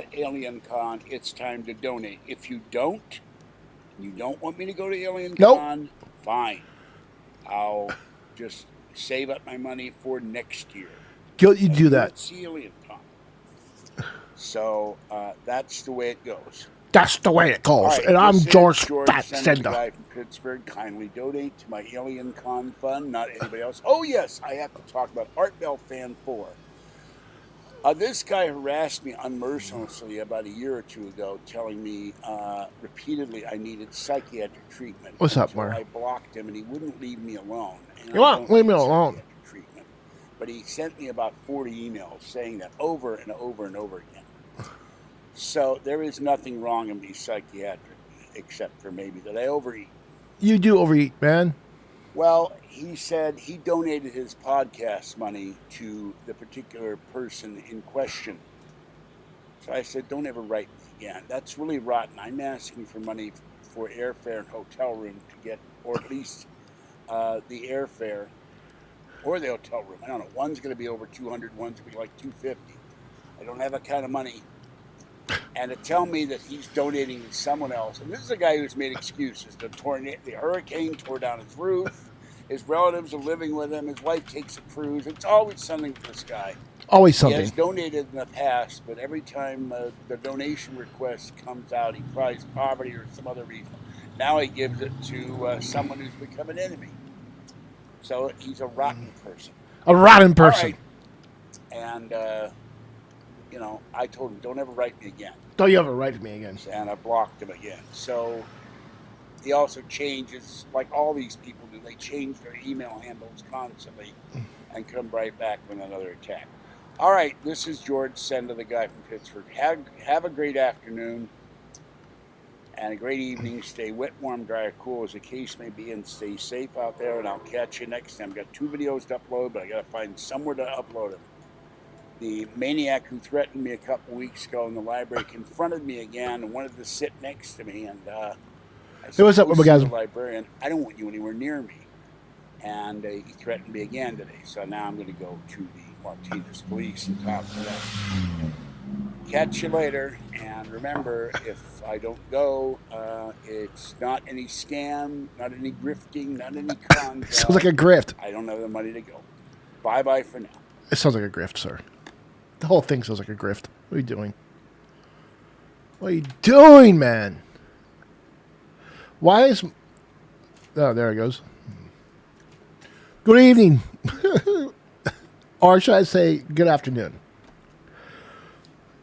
at AlienCon, it's time to donate. If you don't want me to go to AlienCon, Nope. fine. I'll just save up my money for next year. You I do do that. want to see AlienCon. So that's the way it goes. That's the way it All goes. right, And I'm this is George George Fat Sender, the Sender. guy from Pittsburgh. Kindly donate to my AlienCon fund, not anybody else. Oh, yes, I have to talk about Art Bell Fan 4. This guy harassed me unmercilessly about a year or two ago, telling me repeatedly I needed psychiatric treatment What's up, until Mar? I blocked him, and he wouldn't leave me alone. And You I won't don't leave me need alone. psychiatric treatment. But he sent me about 40 emails saying that over and over and over again. So there is nothing wrong in me psychiatrically, except for maybe that I overeat. You do overeat, man. Well, he said he donated his podcast money to the particular person in question. So I said, don't ever write me again. That's really rotten. I'm asking for money for airfare and hotel room to get, or at least the airfare or the hotel room. I don't know. One's going to be over 200, one's going to be like 250. I don't have that kind of money. And to tell me that he's donating to someone else, and this is a guy who's made excuses. The hurricane tore down his roof. His relatives are living with him. His wife takes a cruise. It's always something with this guy. Always He something. has donated in the past, but every time the donation request comes out, he cries poverty or some other reason. Now he gives it to someone who's become an enemy. So he's a rotten person. A rotten person. All right. And, I told him, don't ever write me again. Don't you ever write to me again. And I blocked him again. So he also changes, like all these people do, they change their email handles constantly and come right back with another attack. All right, this is George Senda, the guy from Pittsburgh. Have a great afternoon and a great evening. Stay wet, warm, dry, or cool as the case may be, and stay safe out there. And I'll catch you next time. I've got 2 videos to upload, but I got to find somewhere to upload them. The maniac who threatened me a couple weeks ago in the library confronted me again and wanted to sit next to me. And I said, what's up, the librarian, I don't want you anywhere near me. And he threatened me again today. So now I'm going to go to the Martinez police and talk to them. Catch you later. And remember, if I don't go, it's not any scam, not any grifting, not any con. It sounds like a grift. I don't have the money to go. Bye-bye for now. It sounds like a grift, sir. The whole thing sounds like a grift. What are you doing? What are you doing, man? Why is... Oh, there it goes. Good evening. Or should I say good afternoon?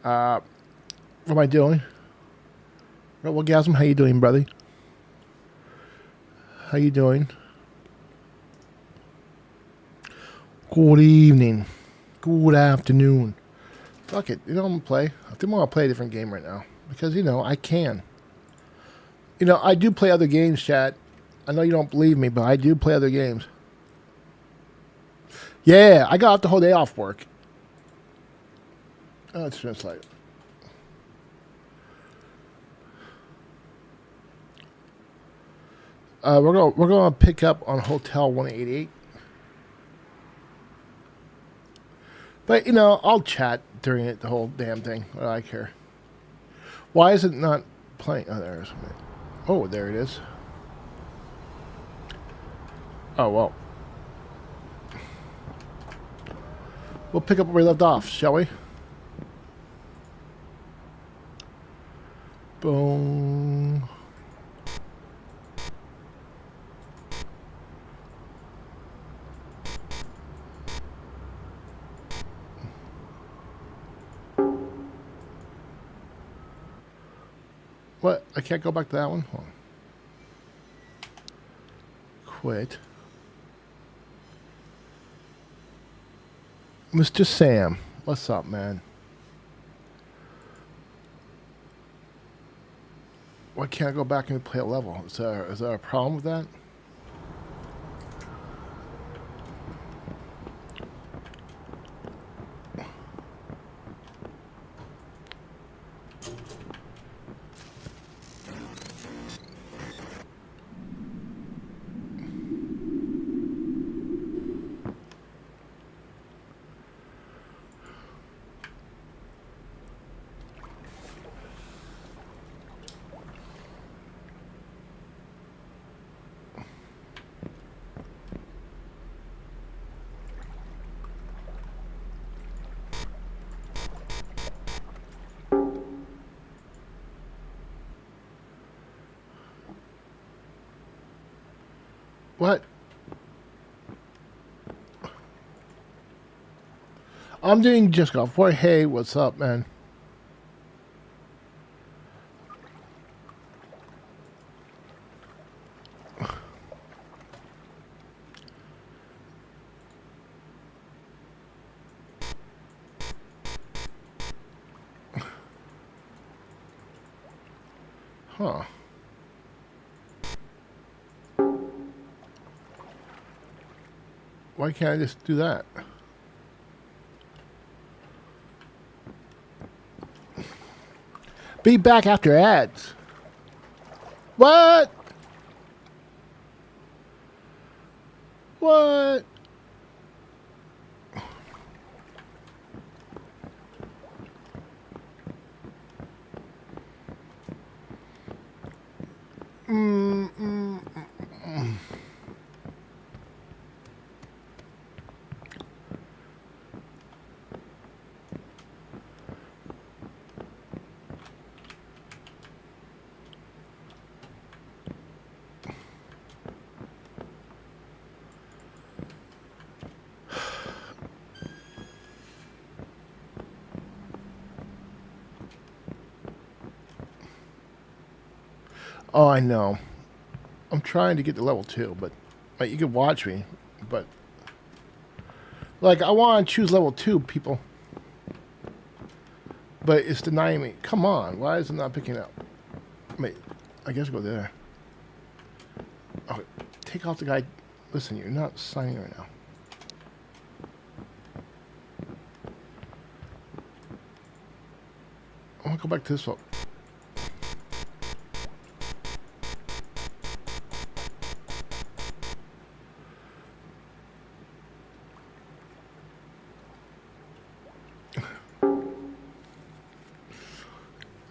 What am I doing? Rebelgasm, how you doing, brother? How you doing? Good evening. Good afternoon. Fuck it. I'm going to play. I think I'm going to play a different game right now. Because, I can. I do play other games, chat. I know you don't believe me, but I do play other games. Yeah, I got off the whole day off work. Oh, let's translate it. We're gonna pick up on Hotel 188. But I'll chat during it, the whole damn thing. What do I care? Why is it not playing? Oh, there it is. Oh, there it is. Oh well. We'll pick up where we left off, shall we? Boom. What? I can't go back to that one? Hold on. Quit. Mr. Sam, what's up, man? Why can't I go back and play a level? Is there a problem with that? What? I'm doing just golf. Boy, hey, what's up, man? Huh. Why can't I just do that? Be back after ads. What? What? Oh, I know. I'm trying to get to level 2, but like, you can watch me, but like I want to choose level 2, people, but it's denying me. Come on, why is it not picking up? Wait, I guess go there. Oh, take off the guy. Listen, you're not signing right now. I want to go back to this one.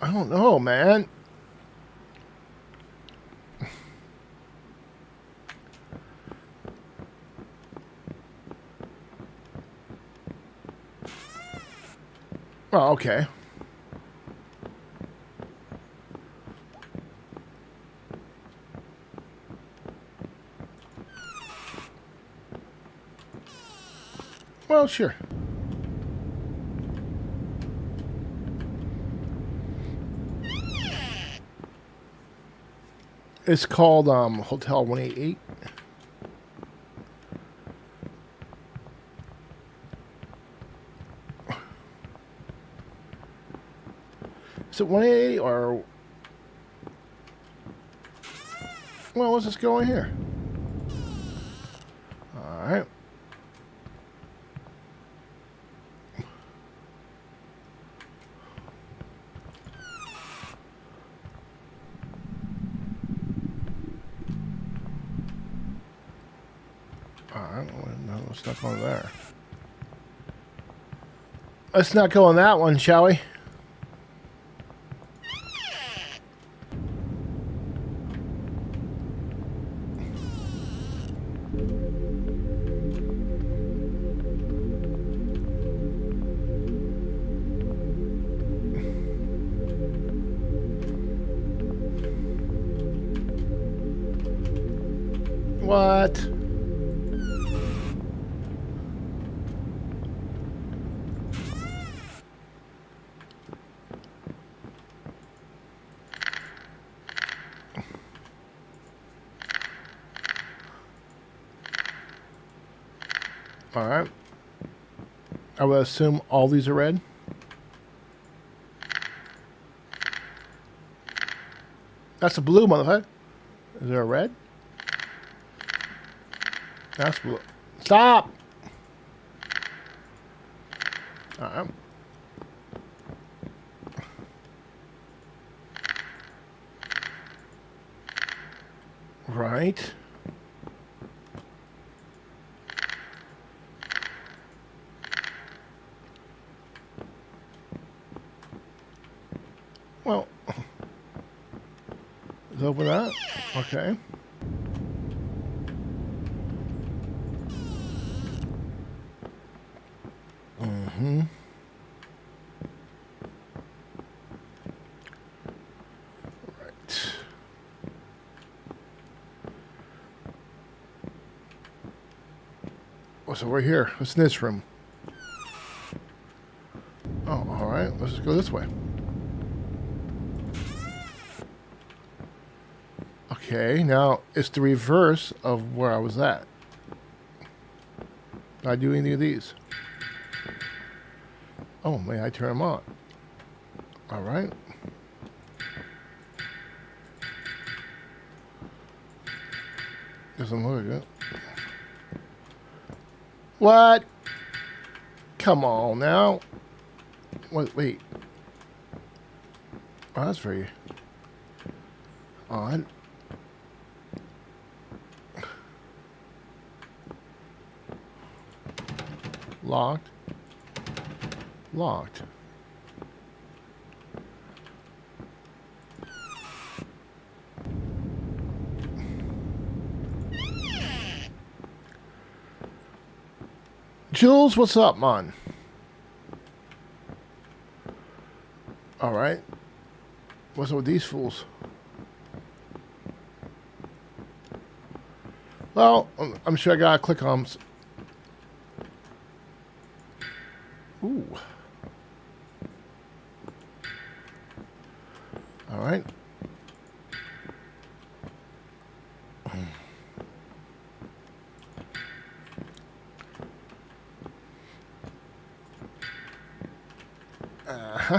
I don't know, man. Oh, okay. Well, sure. It's called Hotel 188. Is it 188 or... Well, let's just go in here. Alright. Alright, no, let's not go there. Let's not go on that one, shall we? What? Alright. I would assume all these are red. That's a blue, motherfucker. Is there a red? That's blue. Stop! Alright. Right. Well, let's open that. Okay. Mm-hmm. Right. so we're here. What's in this room? Oh, alright. Let's just go this way. Okay, now it's the reverse of where I was at. Did I do any of these? Oh, may I turn them on? Alright. Doesn't look good. What? Come on now. Wait. Oh, that's very odd. Locked. Locked. Jules, what's up, man? All right. What's up with these fools? Well, I'm sure I gotta click on. Ooh. All right. Uh-huh.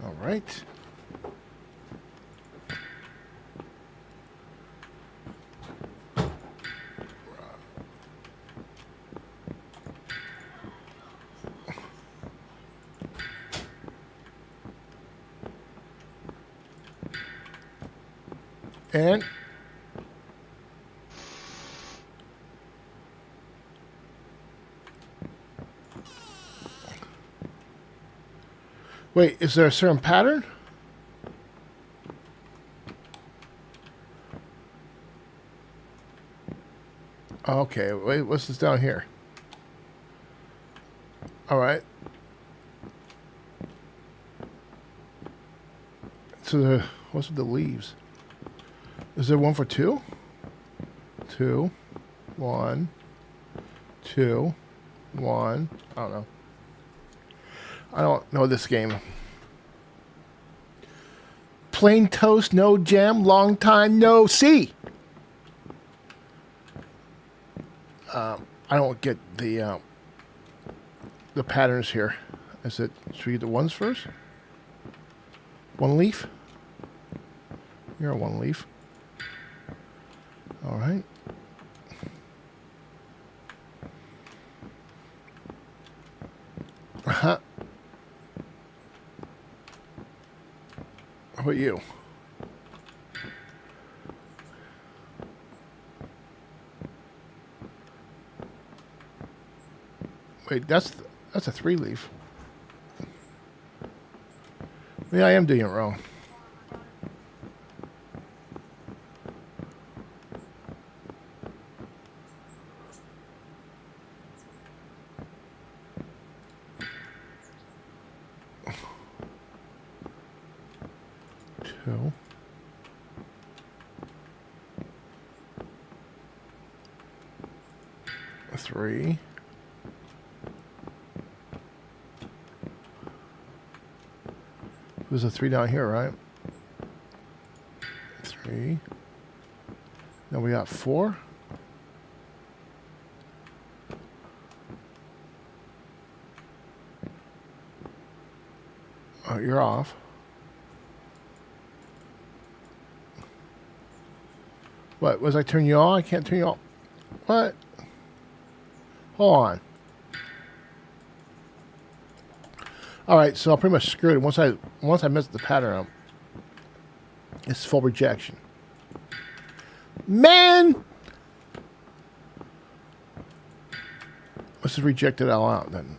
All right. And wait, is there a certain pattern? Okay, wait, what's this down here? All right. So what's with the leaves? Is there one for two? 2, 1, 2, 1. I don't know. I don't know this game. Plain toast, no jam, long time no see. I don't get the patterns here. Is it? Should we get the ones first? One leaf. You're a one leaf. All right. Uh-huh. How about you? Wait, that's a 3-leaf. Maybe I am doing it wrong. Two. Three. There's a 3 down here, right? 3. Then we got 4. Oh, you're off. What? Was I turning you on? I can't turn you on. What? Hold on. All right, so I'm pretty much screwed. Once I messed the pattern up, it's full rejection. Man, let's just reject it all out then.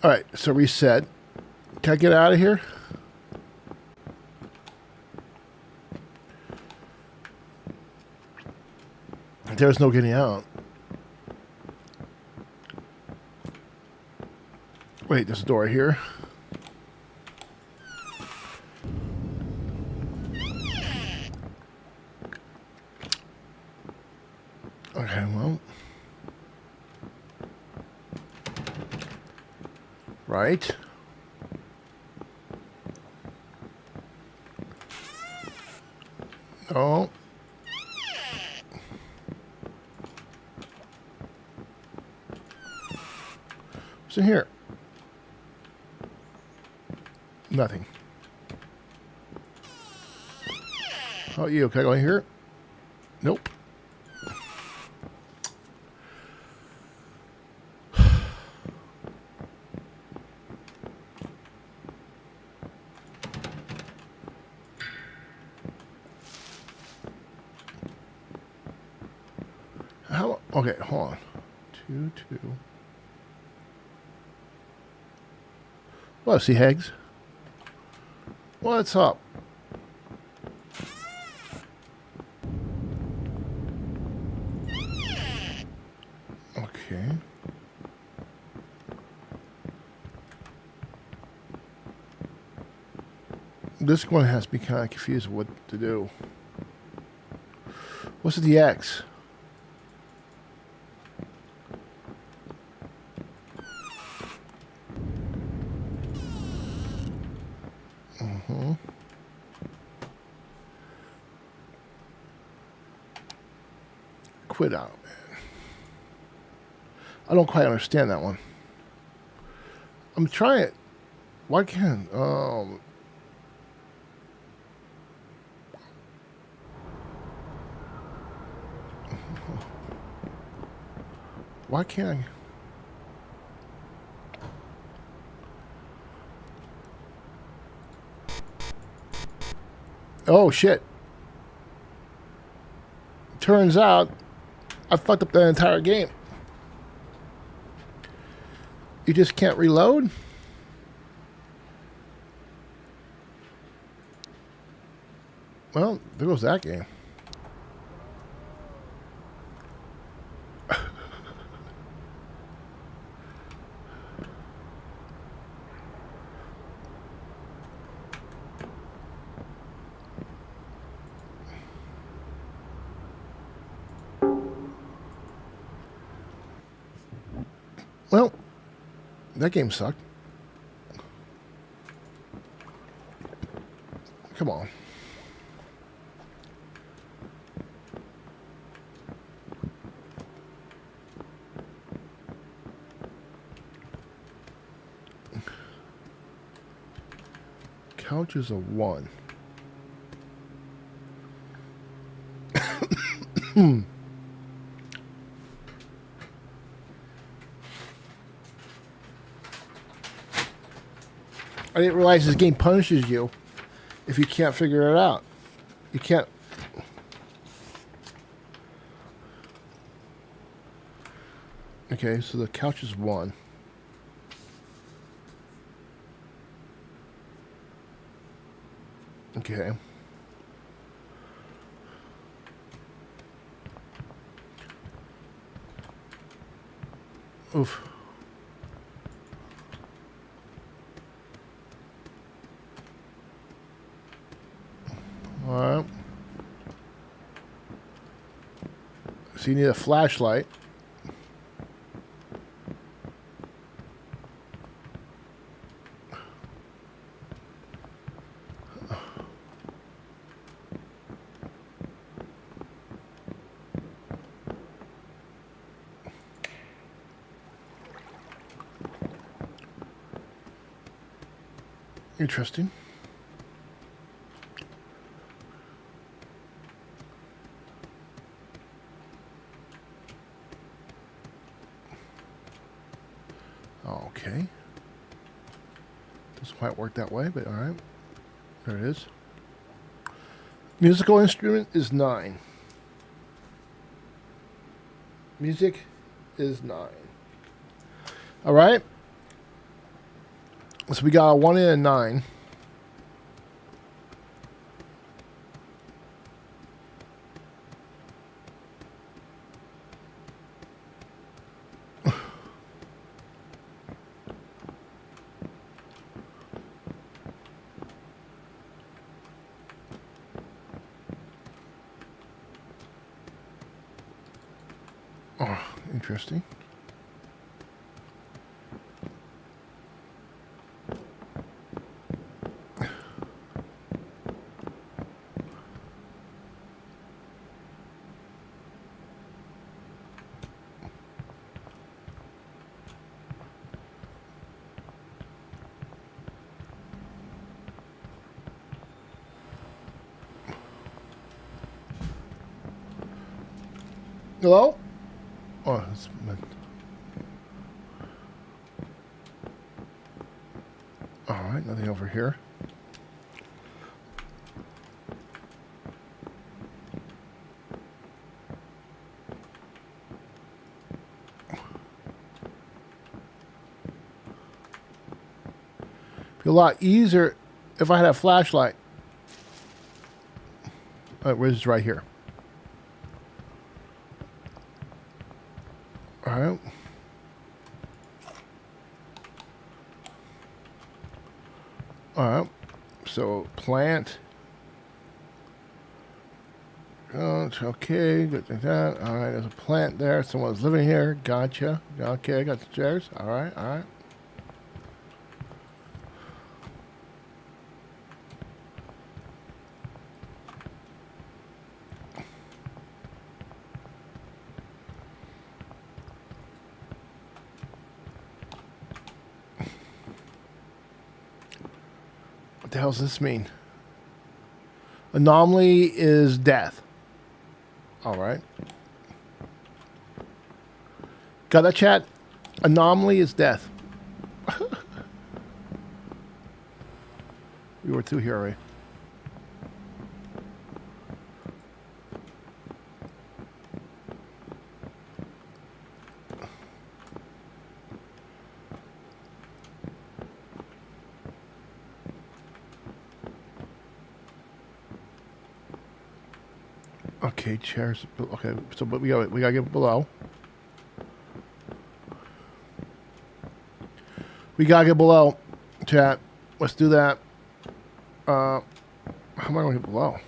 All right, so reset. Can I get out of here? There's no getting out. Wait, there's a door here. Okay, well. Right. Oh. What's in here? Nothing. How about you? Can I go in here? Nope. How? Okay, hold on. 2, 2. What, see Hags? What's up? Okay. This one has me kind of confused what to do. What's the X? Quit out, man. I don't quite understand that one. I'm trying it. Why can't? Why can't I? Oh shit. Turns out I fucked up the entire game. You just can't reload? Well, there goes that game. Well, that game sucked. Come on. Couch is a 1. I didn't realize this game punishes you if you can't figure it out. You can't. Okay, so the couch is 1. Okay. Oof. Alright. So you need a flashlight. Interesting. Okay. Doesn't quite work that way, but alright. There it is. Musical instrument is 9. Music is 9. Alright. So we got a 1 and a 9. Interesting. Hello? Oh, that's all right. Nothing over here. Be a lot easier if I had a flashlight. Where's it? Right here? All right. All right. So plant. Okay, good like that. All right, there's a plant there. Someone's living here. Gotcha. Okay, got the stairs. All right, all right. What the hell does this mean? Anomaly is death. All right. Got that, chat? Anomaly is death. We were through here already. Okay, chairs. Okay, so but we gotta get below. We gotta get below, chat. Let's do that. How am I gonna get below?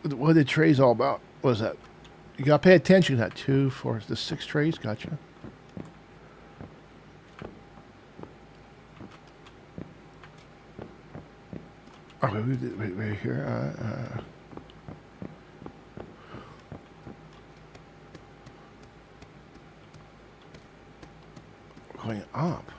What are the trays all about? What is that? You gotta pay attention to that. 2, 4, the 6 trays. Gotcha. Oh, wait here. Going up.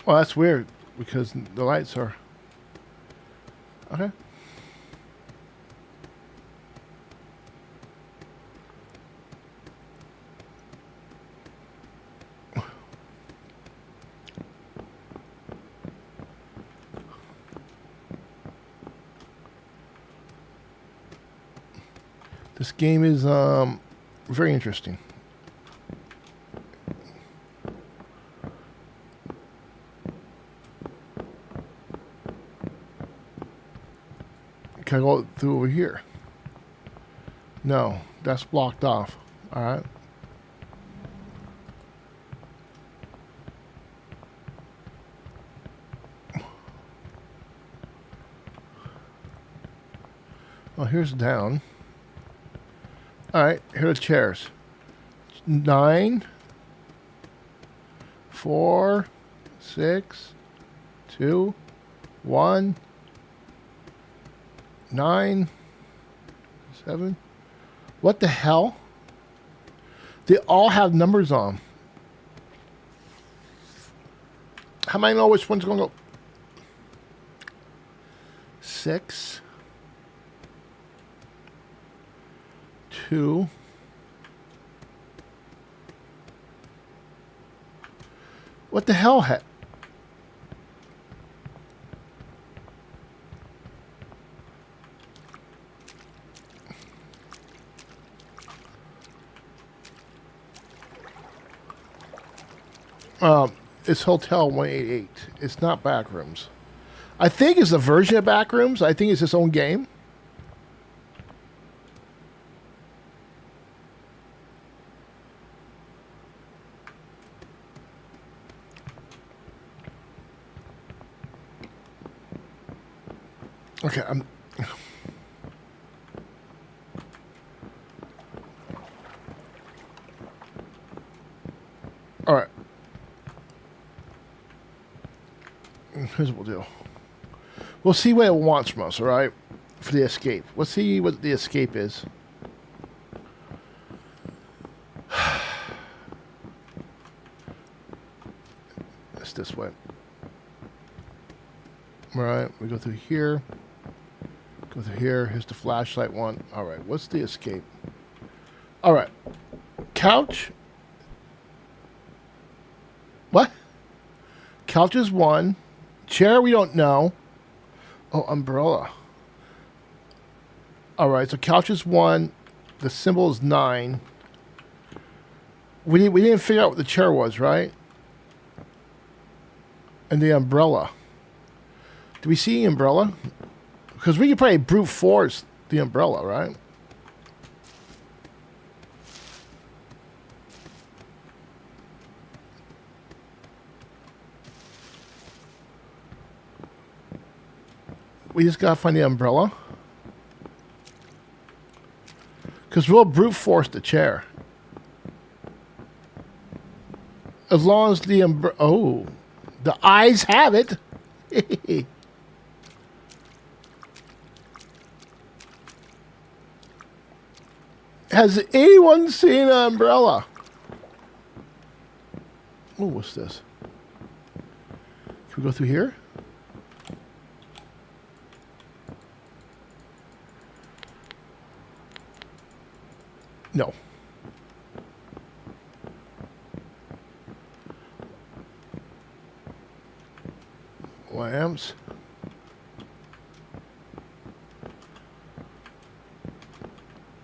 Well, that's weird because the lights are okay. This game is very interesting. Can I go through over here? No, that's blocked off. All right. Well, here's down. All right, here are the chairs. 9, 4, 6, 2, 1, 9, 7. What the hell? They all have numbers on 'em. How am I know which one's going to go? 6, 2. What the hell? It's Hotel 188. It's not Backrooms. I think it's a version of Backrooms. I think it's its own game. Okay, all right. Here's what we'll do. We'll see what it wants from us, all right? For the escape. We'll see what the escape is. It's this way. All right, we go through here. Go through here. Here's the flashlight one. All right, what's the escape? All right. Couch. What? Couch is 1. Chair, we don't know. Oh, umbrella. All right, so couch is 1. The symbol is 9. We didn't figure out what the chair was, right? And the umbrella. Do we see the umbrella? Because we could probably brute force the umbrella, right? We just gotta find the umbrella. Because we'll brute force the chair. As long as the umbrella... Oh. The eyes have it. Has anyone seen an umbrella? Oh, what's this? Can we go through here? No. Lamps.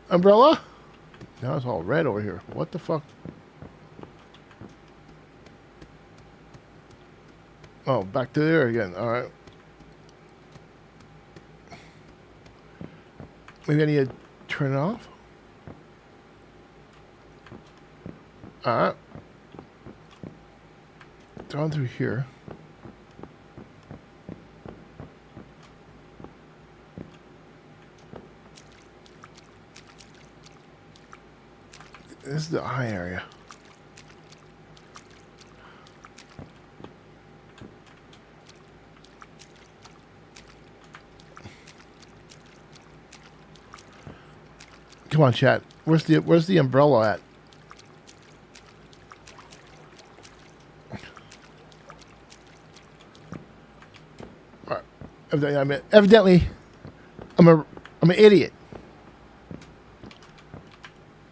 Umbrella? Now it's all red over here. What the fuck? Oh, back to there again. All right. Maybe I need to turn it off. All right. Down through here. This is the eye area. Come on, chat. Where's the umbrella at? All right. Evidently, I'm an idiot.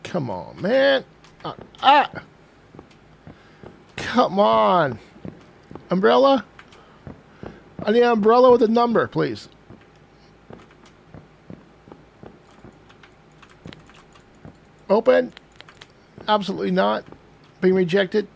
Come on, man. Come on. Umbrella? I need an umbrella with a number, please. Open? Absolutely not. Being rejected.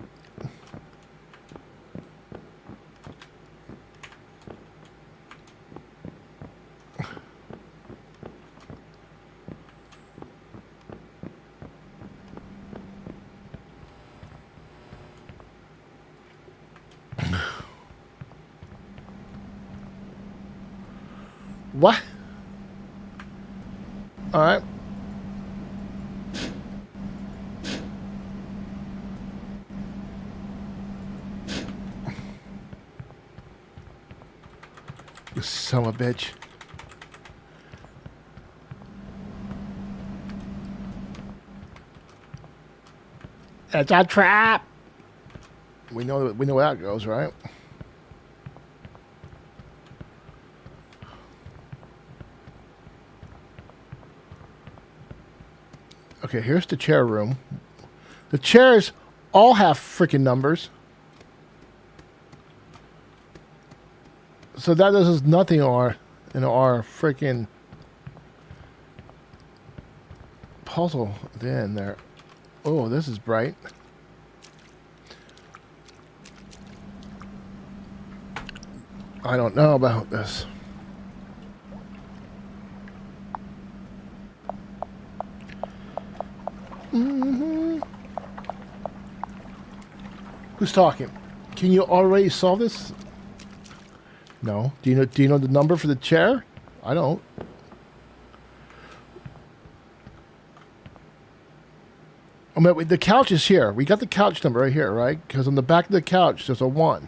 What? All right. You son of a bitch. It's a trap. We know where that goes, right? Okay, here's the chair room. The chairs all have freaking numbers. So that does nothing in our freaking puzzle at the end there. Oh, this is bright. I don't know about this. Who's talking? Can you already solve this? No. Do you know the number for the chair? I don't. I mean, the couch is here. We got the couch number right here, right? Because on the back of the couch, there's a 1.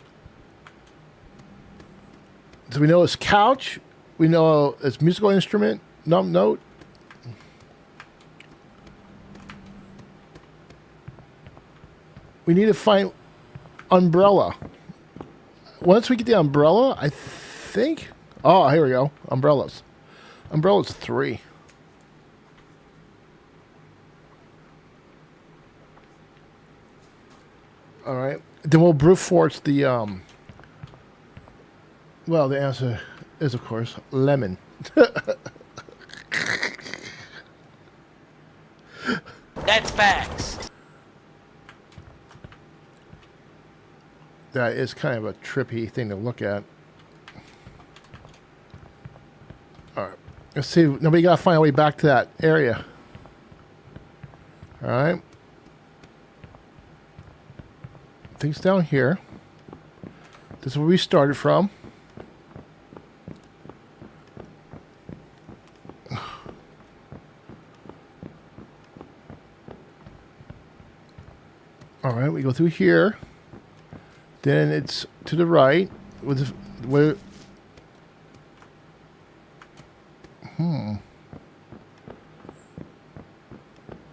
So we know it's couch. We know it's musical instrument, note. We need to find umbrella. Once we get the umbrella, I think... Oh, here we go. Umbrellas. Umbrella's 3. All right. Then we'll brute force the... Well, the answer is, of course, lemon. That's facts. That is kind of a trippy thing to look at. All right. Let's see. Now we got to find a way back to that area. All right. Things down here. This is where we started from. All right, we go through here. Then it's to the right with where.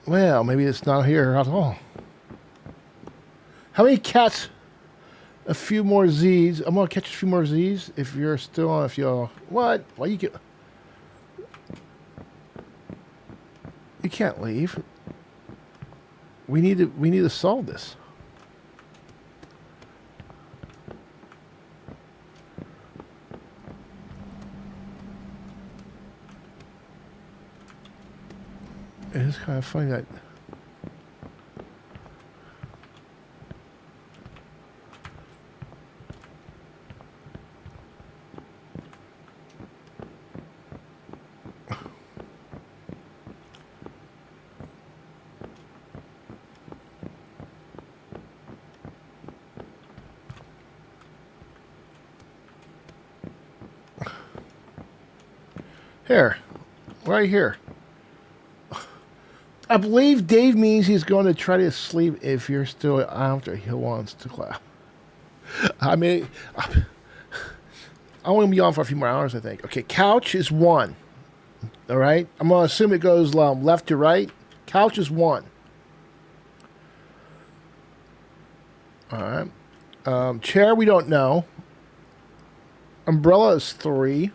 Well, maybe it's not here at all. How many cats? A few more Z's. I'm gonna catch a few more Z's if you're still on. If you're what? Why you get? You can't leave. We need to solve this. It's kind of funny that. Here, right here. I believe Dave means he's going to try to sleep if you're still after he wants to clap. I mean, I'm going to be on for a few more hours, I think. Okay, couch is 1. All right? I'm going to assume it goes left to right. Couch is 1. All right. Chair, we don't know. Umbrella is 3.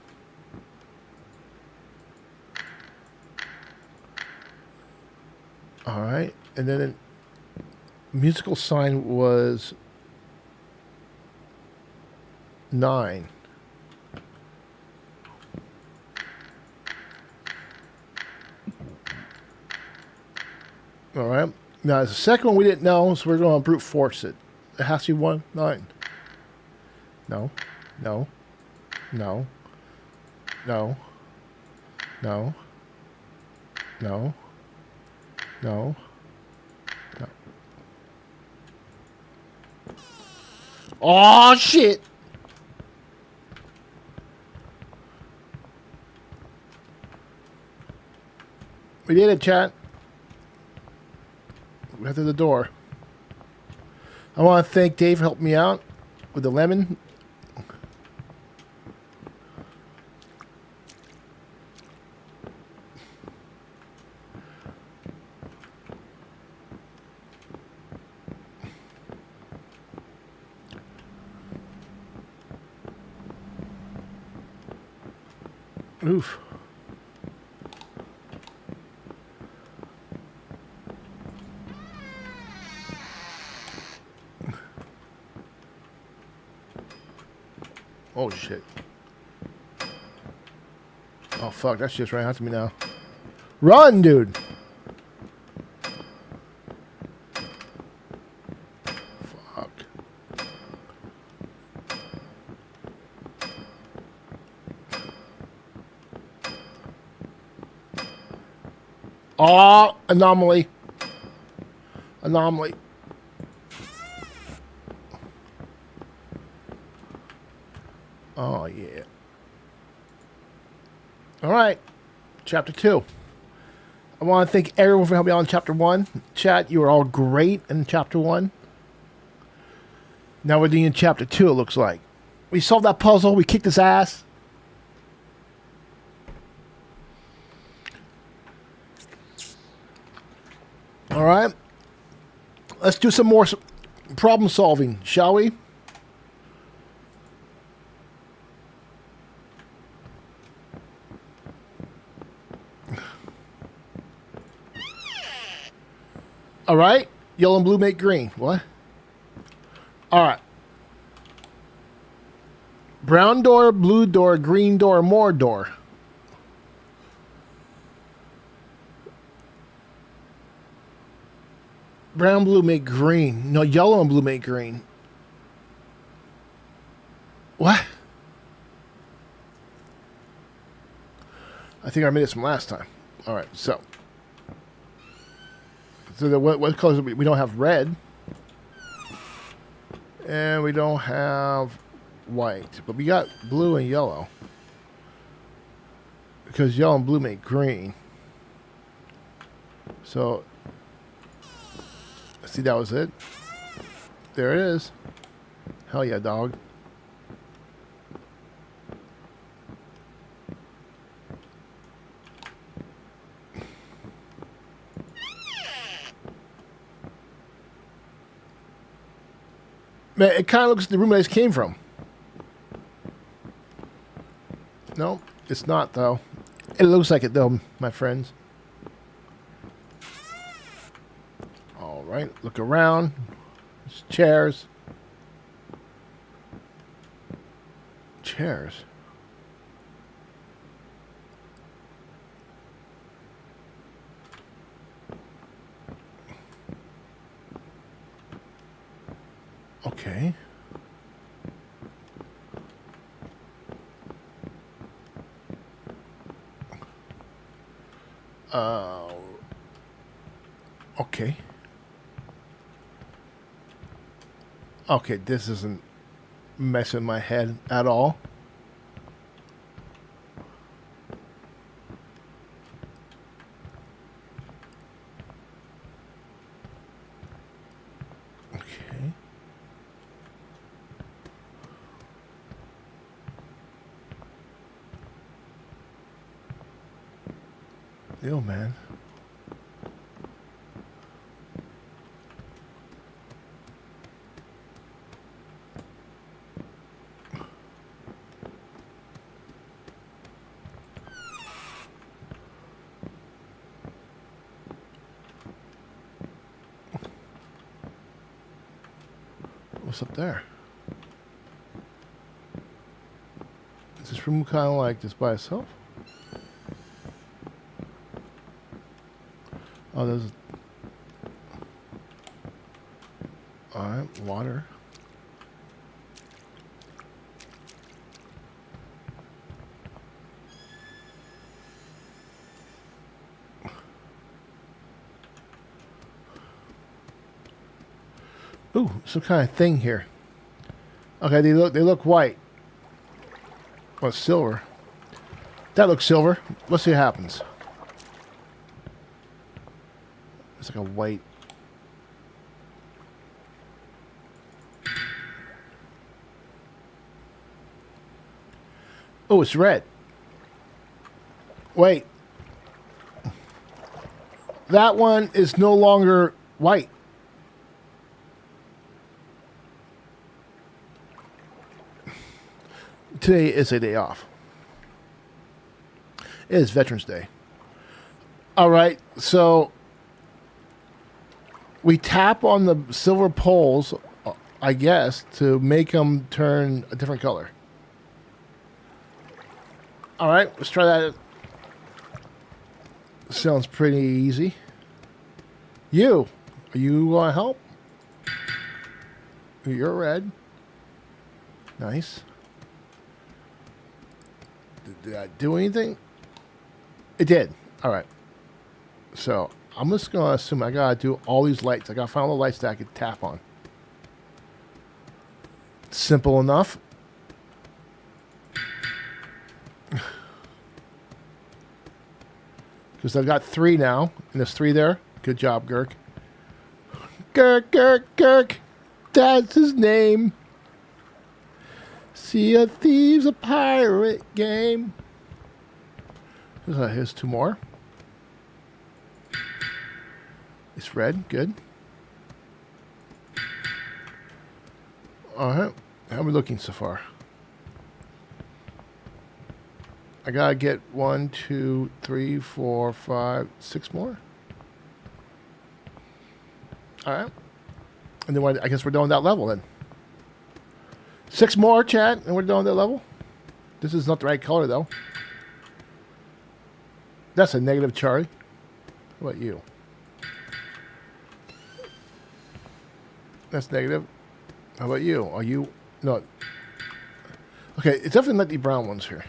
All right, and then musical sign was 9. All right, now the second one we didn't know, so we're going to brute force it. It has to be 1, 9. No, no, no, no, no, no. No. No. Oh, shit! We did it, chat. We got to the door. I want to thank Dave for helping me out with the lemon. Oof. Oh, shit. Oh, fuck. That's just right after me now. Run, dude. Fuck. Oh, anomaly. Anomaly. Oh, yeah. All right. Chapter 2. I want to thank everyone for helping me out in Chapter 1. Chat, you were all great in Chapter 1. Now we're doing Chapter 2, it looks like. We solved that puzzle. We kicked his ass. All right. Let's do some more problem solving, shall we? All right. Yellow and blue make green. What? All right. Brown door, blue door, green door, more door. Brown, blue make green. No, yellow and blue make green. What? I think I made this from last time. All right, so what colors? We don't have red, and we don't have white, but we got blue and yellow because yellow and blue make green. So, see, that was it. There it is. Hell yeah, dog. Man, it kind of looks like the room I just came from. No, it's not, though. It looks like it, though, my friends. All right, look around. There's chairs. Chairs. Okay. Okay. Okay, this isn't messing my head at all. Okay. Yo, man. What's up there? Is this room kind of like this by itself? Oh, there's... Alright, water. Ooh, some kind of thing here. Okay, they look white. Oh, it's silver. That looks silver. Let's see what happens. It's like a white. Oh, it's red. Wait. That one is no longer white. Today is a day off. It is Veterans Day. All right, so we tap on the silver poles, I guess, to make them turn a different color. All right, let's try that. Sounds pretty easy. Are you going to help? You're red. Nice. Did I do anything? It did. All right. So I'm just going to assume I got to do all these lights. I got to find all the lights that I could tap on. Simple enough. Because I've got 3 now, and there's 3 there. Good job, Girk. Girk. That's his name. Sea of Thieves, a pirate game. Here's 2 more. It's red. Good. Alright. How are we looking so far? I gotta get 1, 2, 3, 4, 5, 6 more. Alright. And then I guess we're done with that level then. 6 more, chat, and we're done with that level. This is not the right color though. That's a negative, Charlie. How about you? That's negative. How about you? Are you... No. Okay, it's definitely not the brown ones here.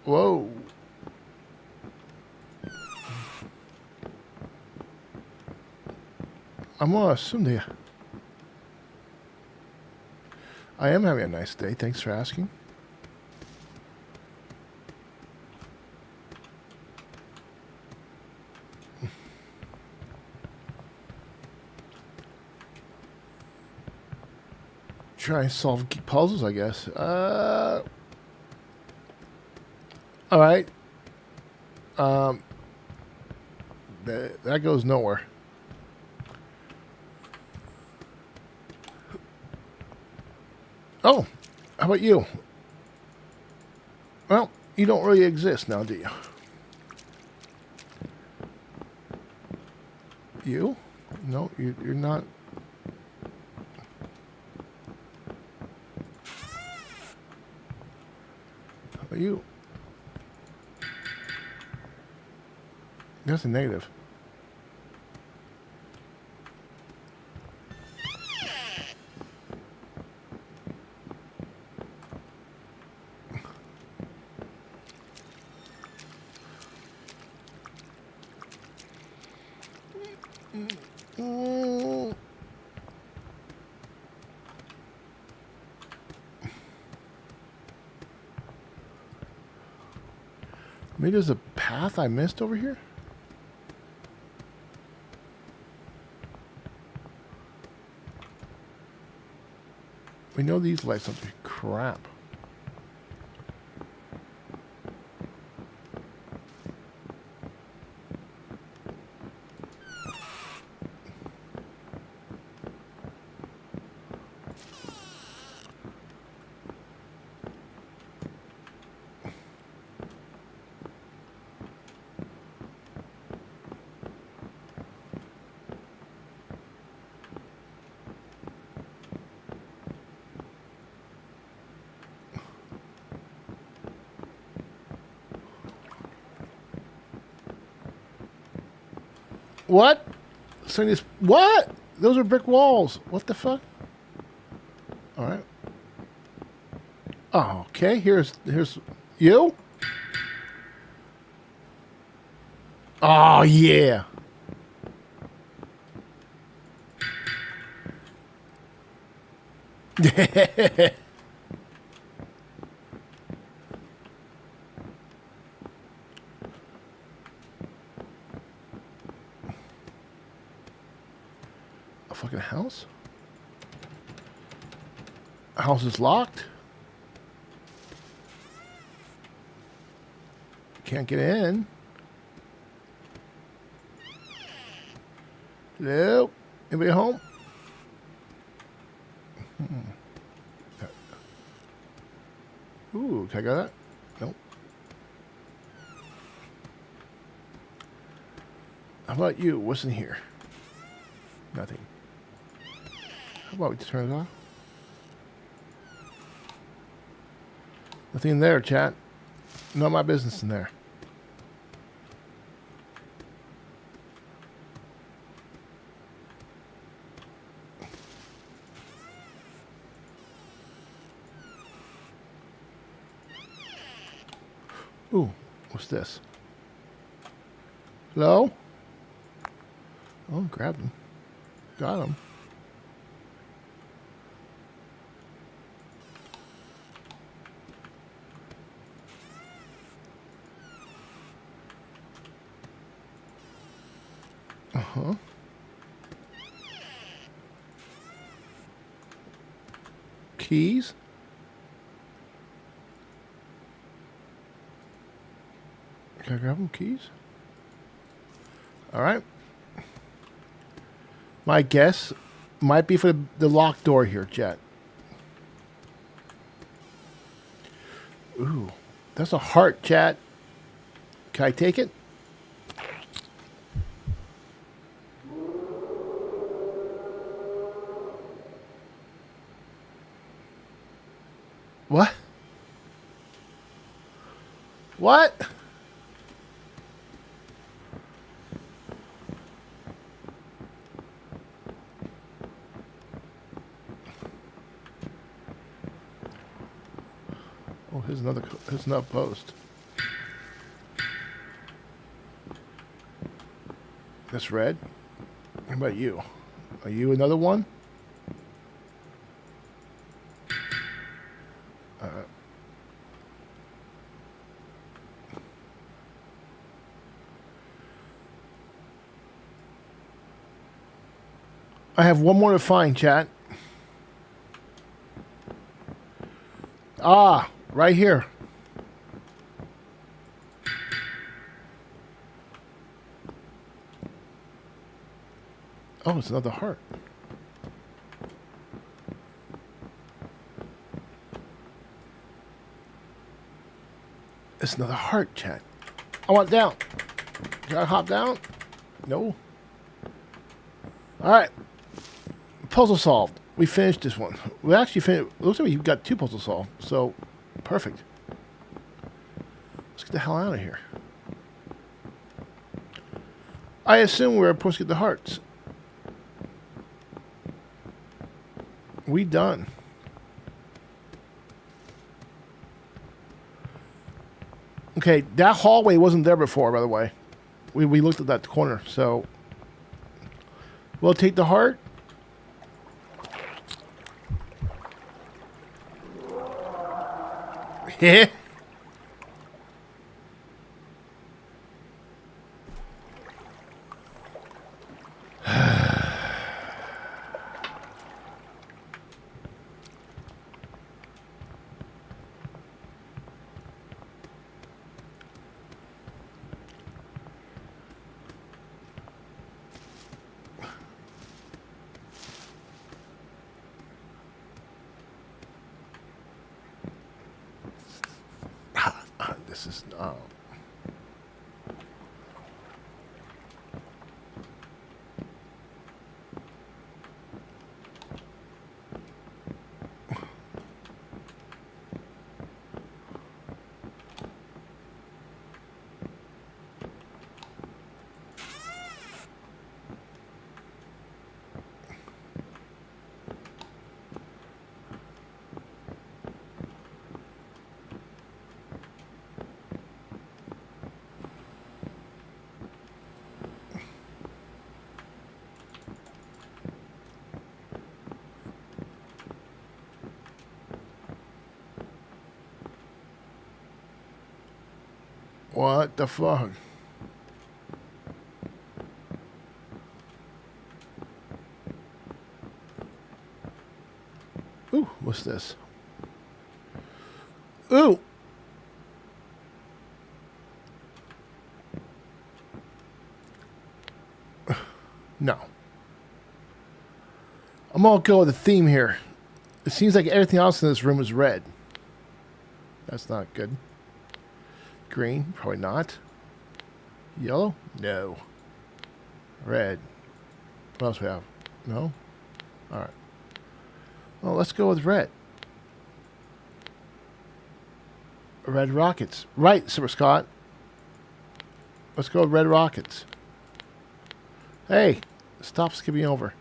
Whoa. I'm gonna assume they... I am having a nice day. Thanks for asking. Try and solve puzzles, I guess. All right. That goes nowhere. Oh, how about you? Well, you don't really exist now, do you? You? No, you're not. How about you? That's a negative. Maybe there's a path I missed over here? We know these lights don't be crap. What? So this, what? Those are brick walls. What the fuck? All right. Oh, okay. Here's you. Oh yeah. A fucking house? House is locked. Can't get in. Hello? Anybody home? Ooh, can I go that? Nope. How about you? What's in here? Nothing. How about we just turn it off? Nothing in there, chat. Not my business in there. Ooh, what's this? Hello? Oh, grabbed him. Got him. Uh-huh. Keys. Can I grab them? Keys? All right. My guess might be for the locked door here, Jet. Ooh, that's a heart, Chat. Can I take it? What? What? Oh, here's another post. That's red. How about you? Are you another one? I have one more to find, Chat. Ah, right here. Oh, it's another heart. It's another heart, Chat. I want down. Can I hop down? No. All right. Puzzle solved. We finished this one. We actually finished. Looks like we got 2 puzzles solved. So, perfect. Let's get the hell out of here. I assume we're supposed to get the hearts. We done. Okay, that hallway wasn't there before, by the way. We looked at that corner, so we'll take the heart. Yeah. This is what the fuck? Ooh, what's this? Ooh. No. I'm gonna go with the theme here. It seems like everything else in this room is red. That's not good. Green, probably not. Yellow? No. Red. What else we have? No? Alright. Well, let's go with red. Red rockets. Right, Super Scott. Let's go with red rockets. Hey, stop skipping over.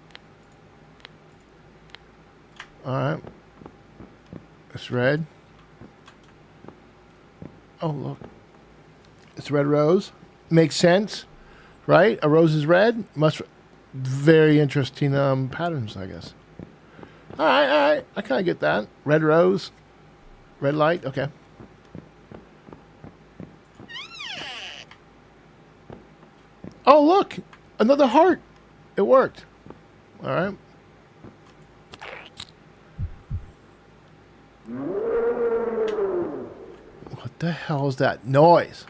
Alright. It's red. Oh, look. It's red rose. Makes sense, right? A rose is red. Must. very interesting patterns, I guess. All right. I kind of get that. Red rose, red light. Okay. Oh, look, another heart. It worked. All right. What the hell is that noise?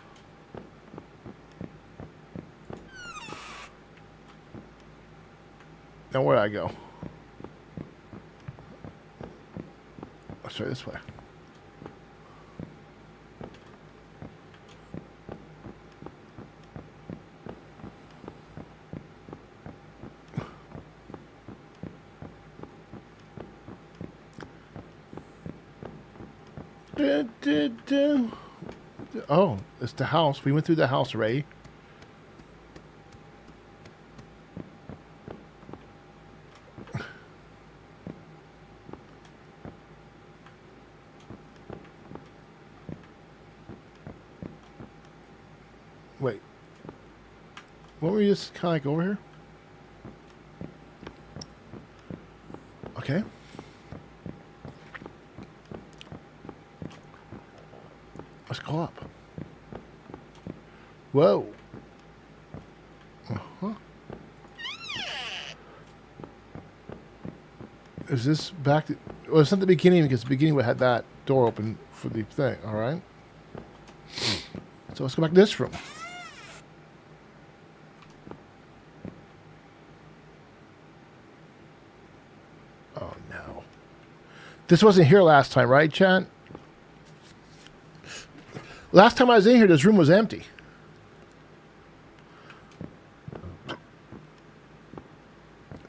Now where do I go? Let's try this way. Oh, it's the house. We went through the house already. Wait. What were we just kind of like over here? Okay. Let's go up. Whoa. Uh-huh. Is this back to... Well, it's not the beginning, because the beginning we had that door open for the thing. All right. So let's go back to this room. Oh, no. This wasn't here last time, right, chat? Last time I was in here, this room was empty.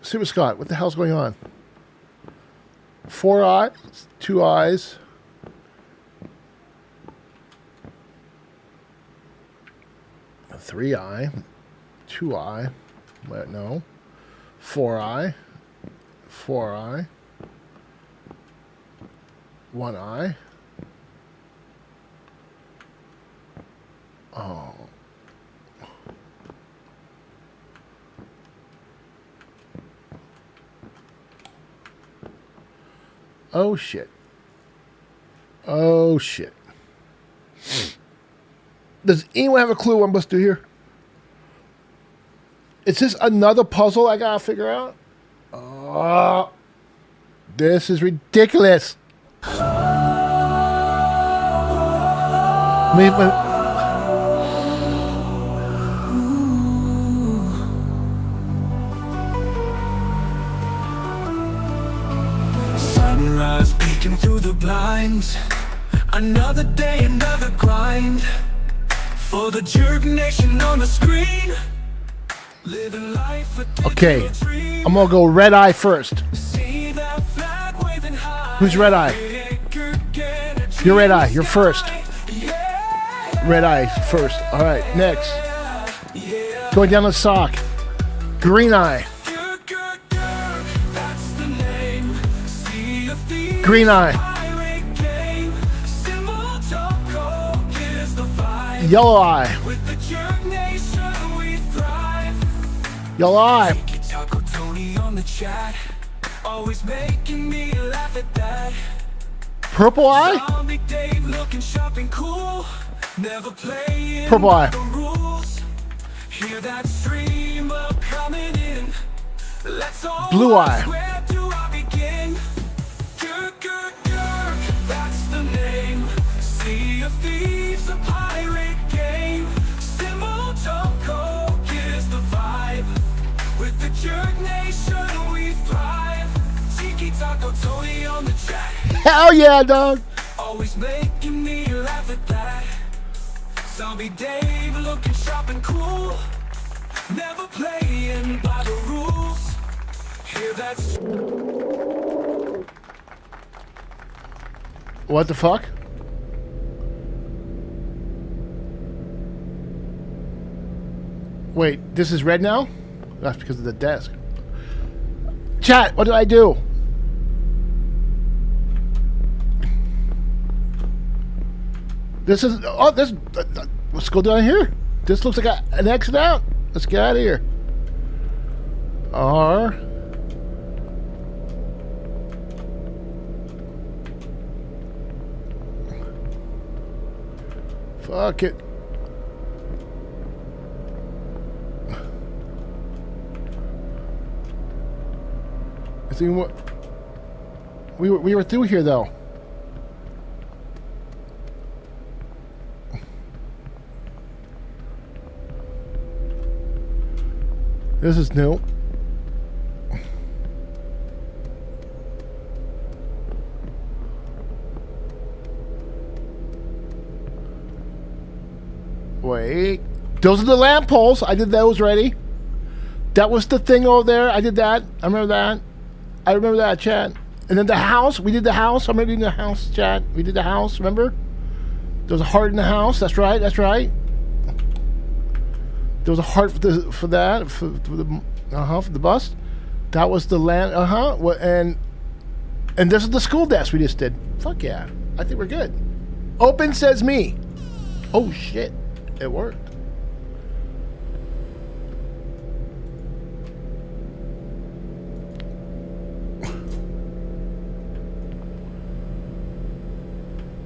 Super Scott, what the hell's going on? 4 eyes, 2 eyes. A 3 eye, 2 eye. Wait, no. 4 eye, 4 eye. 1 eye. Oh. Oh, shit. Oh, shit. Does anyone have a clue what I'm supposed to do here? Is this another puzzle I gotta figure out? Oh, this is ridiculous. Sunrise peeking through the blinds. Another day, another grind. For the Jerk Nation on the screen. Living life a Okay, digital dream. I'm gonna go red eye first. See that flag waving high. Who's red eye? You're red eye. You're first. Yeah. Red eye first. All right, next. Going down the sock. Green eye. That's the name. See a thief. Green eye. Pirate game. Symbol Toko is the vibe. Yellow eye. With the Jerk Nation we thrive. Yellow eye. Taco Tony on the chat. Always making me laugh at that. Purple eye. Zombie Dave looking sharp and cool. Never playing Purple eye. the rules. Hear that streamer coming in. Let's all Blue eye. Where do I begin? Gurk, gurk, gurk, that's the name. Sea of Thieves, a pirate game. Symbol Toko is the vibe. With the Jerk Nation we thrive. Tiki Taco Tony on the chat. Hell yeah, dog. Always making me laugh at that. Zombie Dave looking sharp and cool. Never playing by the rules. Hear that? What the fuck? Wait, this is red now? That's because of the desk. Chat, what did I do? This is... Oh, this... let's go down here. This looks like an exit out. Let's get out of here. are fuck it. I think what we were through here though. This is new. Wait. Those are the lamp poles. I did those already. That was the thing over there. I did that. I remember that. I remember that, chat. And then the house. We did the house. I'm ready to do the house, chat. We did the house, remember? There was a heart in the house. That's right. That's right. There was a heart for the for the bus. That was the land. And this is the school desk we just did. Fuck yeah. I think we're good. Open says me. Oh shit. It worked.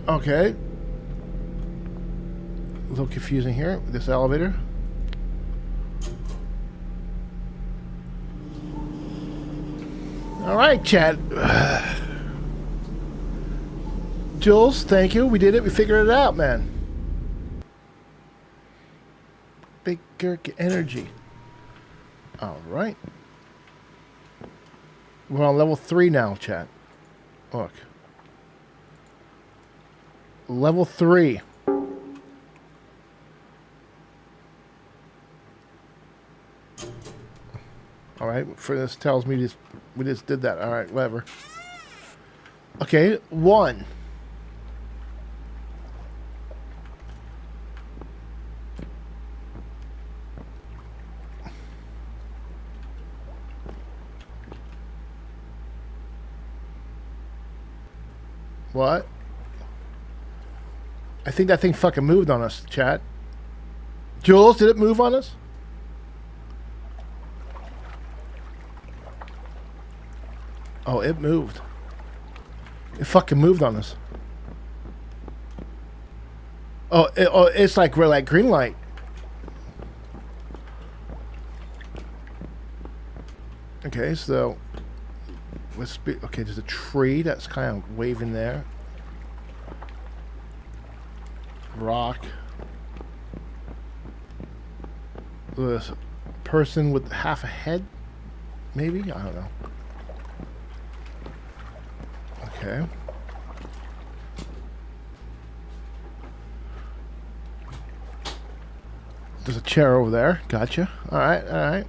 Okay. A little confusing here with this elevator. All right, chat. Jules, thank you. We did it. We figured it out, man. Big Girk Energy. All right. We're on level 3 now, chat. Look. Level 3. All right. For this tells me we just did that. All right. Whatever. Okay. 1. What? I think that thing fucking moved on us, chat. Jules, did it move on us? Oh, it moved. It fucking moved on us. Oh, it's like we're like green light. Okay, so let's be okay. There's a tree that's kind of waving there. Rock. This person with half a head, maybe? I don't know. Okay. There's a chair over there. Gotcha. Alright, alright.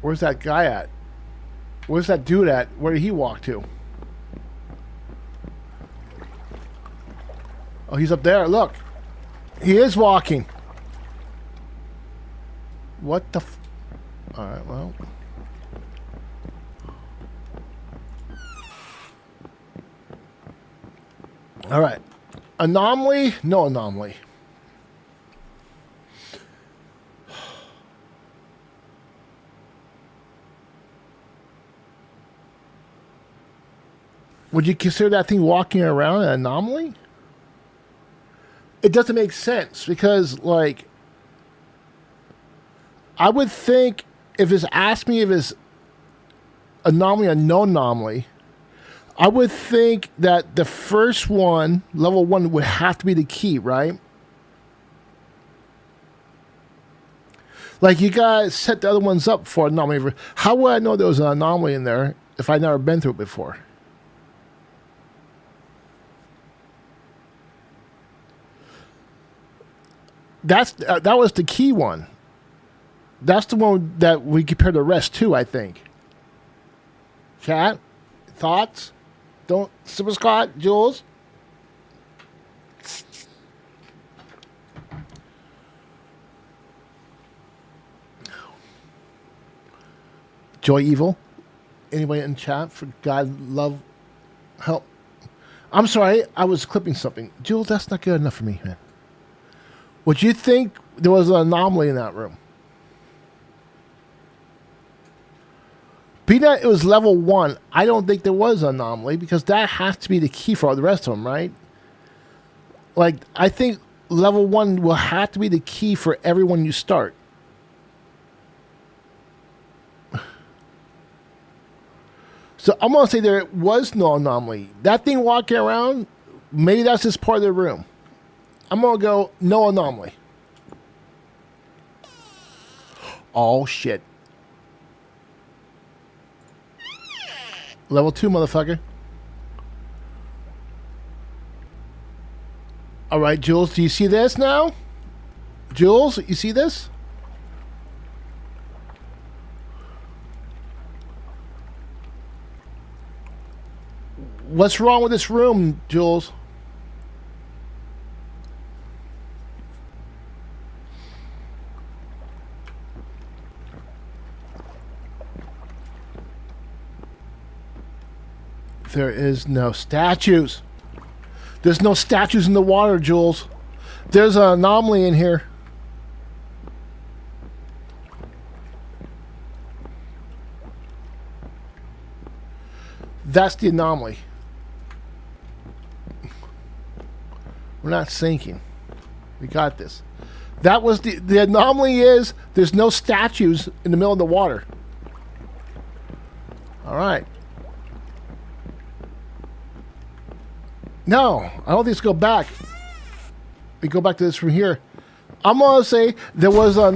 Where's that guy at? Where's that dude at? Where did he walk to? Oh, he's up there. Look. He is walking. What the f... Alright, well... Alright. Anomaly? No anomaly. Would you consider that thing walking around an anomaly? It doesn't make sense because, like... I would think if it's asked me if it's anomaly or no anomaly, I would think that the first one, level 1, would have to be the key, right? Like, you guys set the other ones up for anomaly. How would I know there was an anomaly in there if I'd never been through it before? That was the key one. That's the one that we compare the rest to, I think. Chat? Thoughts? Don't... Super Scott? Jules? Joy Evil? Anybody in chat? For God, love, help. I'm sorry, I was clipping something. Jules, that's not good enough for me, man. Would you think there was an anomaly in that room? Being that it was level 1, I don't think there was an anomaly because that has to be the key for all the rest of them, right? Like, I think level 1 will have to be the key for everyone you start. So I'm going to say there was no anomaly. That thing walking around, maybe that's just part of the room. I'm going to go no anomaly. Oh, shit. Level 2, motherfucker. All right, Jules, do you see this now? Jules, you see this? What's wrong with this room, Jules? There is no statues. There's no statues in the water, Jules. There's an anomaly in here. That's the anomaly. We're not sinking. We got this. That was the anomaly is there's no statues in the middle of the water. All right. No, I don't think it's go back. We go back to this from here. I'm gonna say there was a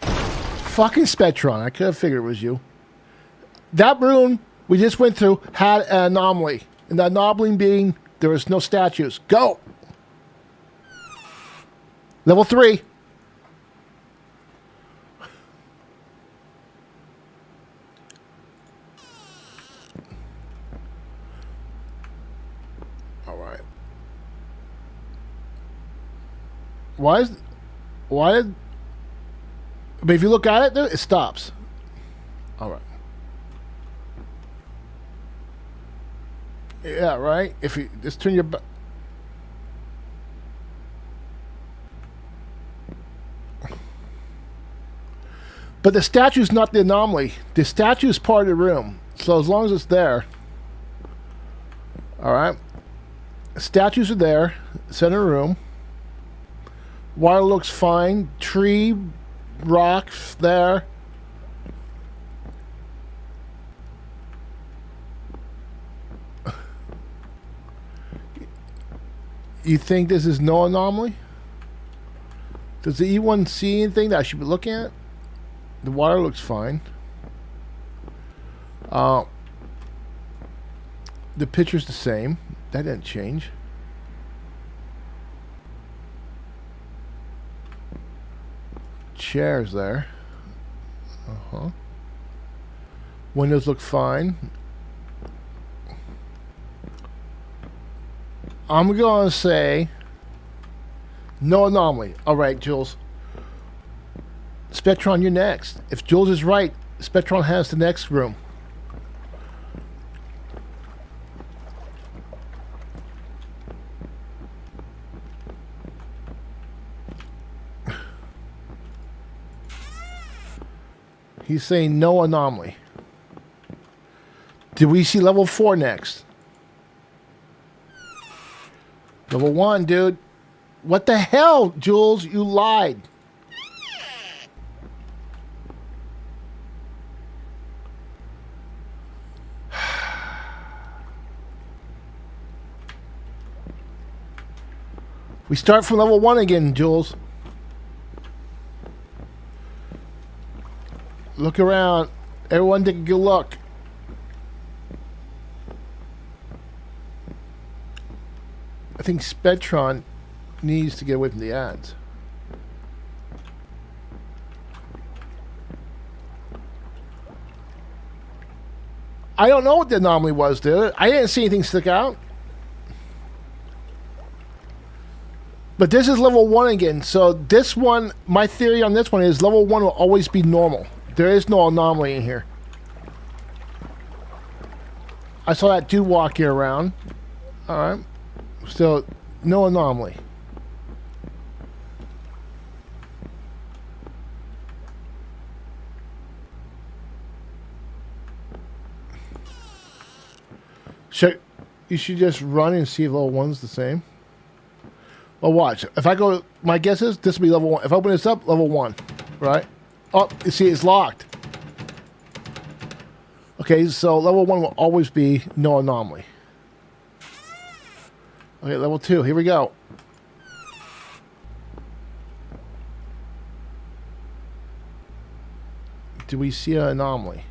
fucking Spectron. I could have figured it was you. That room we just went through had an anomaly, and the anomaly being there was no statues. Go. Level 3. All right. Why? But if you look at it, it stops. All right. Yeah, right. If you just turn your back. But the statue's not the anomaly. The statue is part of the room. So as long as it's there. Alright. Statues are there. Center room. Water looks fine. Tree, rocks there. You think this is no anomaly? Does the E1 see anything that I should be looking at? The water looks fine. The picture's the same. That didn't change. Chairs there. Windows look fine. I'm going to say no anomaly. All right, Jules. Spectron, you're next. If Jules is right, Spectron has the next room. He's saying no anomaly. Did we see level 4 next? Level 1, dude. What the hell, Jules? You lied. We start from level 1 again, Jules. Look around. Everyone take a good look. I think Spectron needs to get away from the ads. I don't know what the anomaly was, dude. I didn't see anything stick out. But this is level 1 again. So this one, my theory on this one is level 1 will always be normal. There is no anomaly in here. I saw that dude walking around. All right. Still, no anomaly. You should just run and see if level 1's the same. Well, watch. If I go, my guess is this will be level 1. If I open this up, level 1, right? Oh, you see, it's locked. Okay, so level 1 will always be no anomaly. Okay, level 2. Here we go. Do we see an anomaly?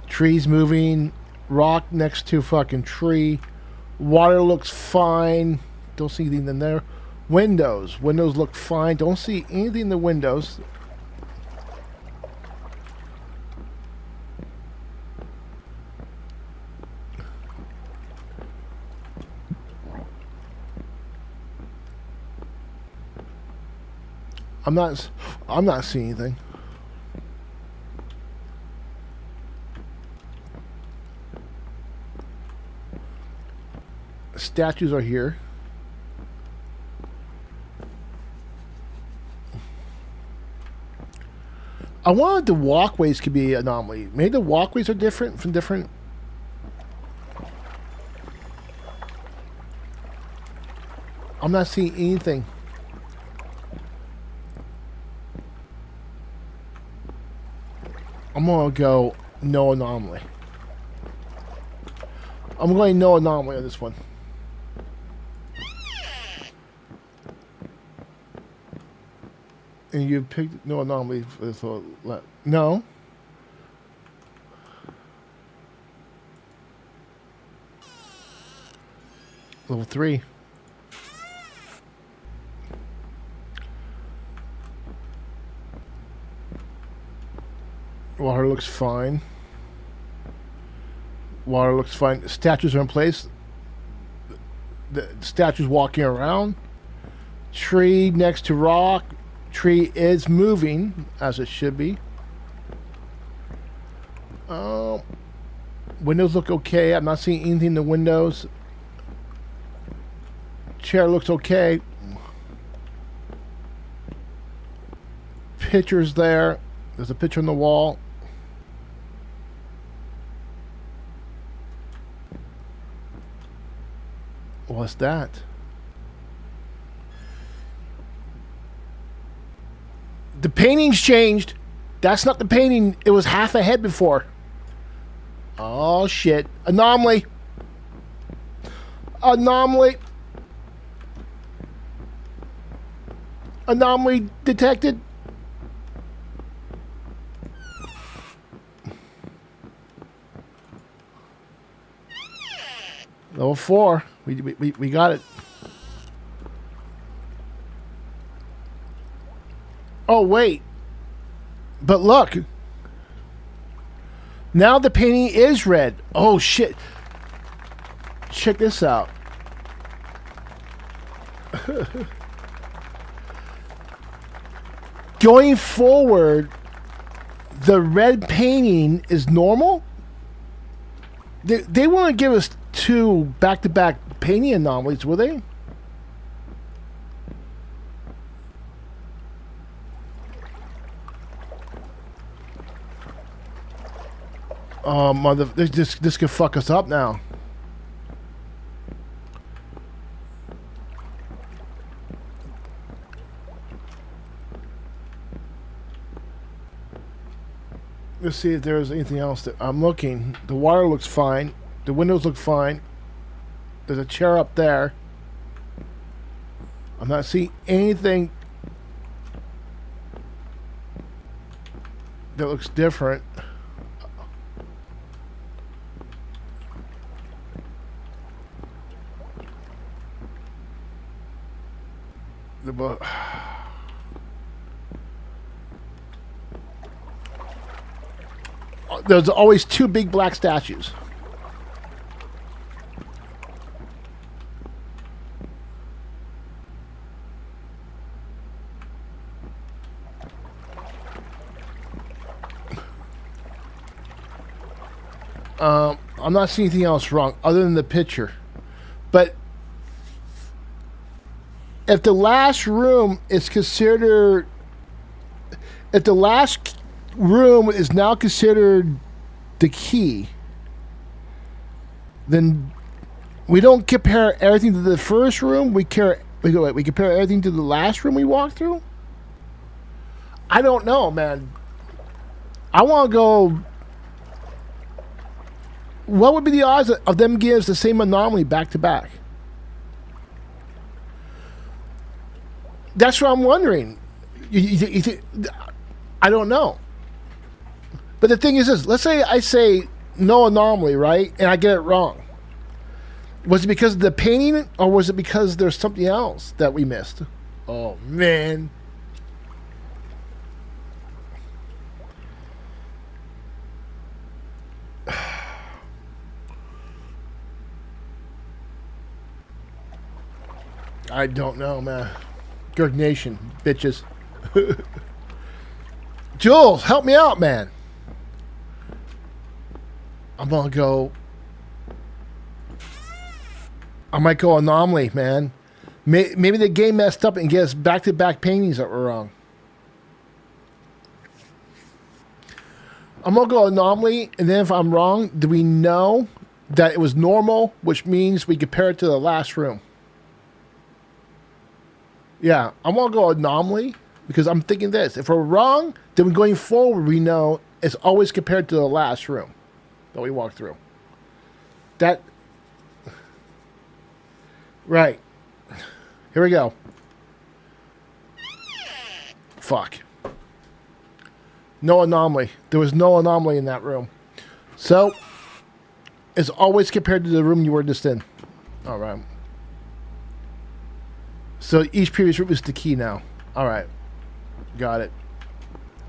Trees moving. Rock next to fucking tree. Water looks fine. Don't see anything in there. Windows. Windows look fine. Don't see anything in the windows. I'm not seeing anything. Statues are here. I wanted the walkways could be an anomaly. Maybe the walkways are different from different. I'm not seeing anything. I'm gonna go no anomaly. I'm going no anomaly on this one. And you picked no anomaly for this one. No. Level 3. Water looks fine. Water looks fine. Statues are in place. The statues walking around. Tree next to rock. Tree is moving as it should be. Windows look okay. I'm not seeing anything in the windows. Chair looks okay. Picture's there. There's a picture on the wall. What's that? The painting's changed. That's not the painting. It was half a head before. Oh, shit. Anomaly. Anomaly. Anomaly detected. Level 4. We got it. Oh, wait. But look. Now the painting is red. Oh, shit. Check this out. Going forward, the red painting is normal? They want to give us 2 back-to-back painting anomalies, will they? Oh, mother! This could fuck us up now. Let's see if there's anything else that I'm looking. The water looks fine. The windows look fine. There's a chair up there. I'm not seeing anything that looks different. There's always 2 big black statues. I'm not seeing anything else wrong other than the picture. But if the last room is considered, if the last room is now considered the key, then we don't compare everything to the first room. We compare everything to the last room we walked through. I don't know, man. I want to go. What would be the odds of them giving us the same anomaly back to back? That's what I'm wondering. I don't know. But the thing is this. Let's say I say no anomaly, right? And I get it wrong. Was it because of the painting, or was it because there's something else that we missed? Oh, man. I don't know, man. Gurg Nation, bitches. Jules, help me out, man. I'm gonna go. I might go anomaly, man. Maybe the game messed up and get us back-to-back paintings that were wrong. I'm gonna go anomaly, and then if I'm wrong, do we know that it was normal, which means we compare it to the last room? Yeah, I'm gonna go anomaly because I'm thinking this: if we're wrong, then going forward, we know it's always compared to the last room that we walked through. That. Right. Here we go. Fuck. No anomaly. There was no anomaly in that room. So, it's always compared to the room you were just in. Alright. So, each previous room is the key now. Alright. Got it.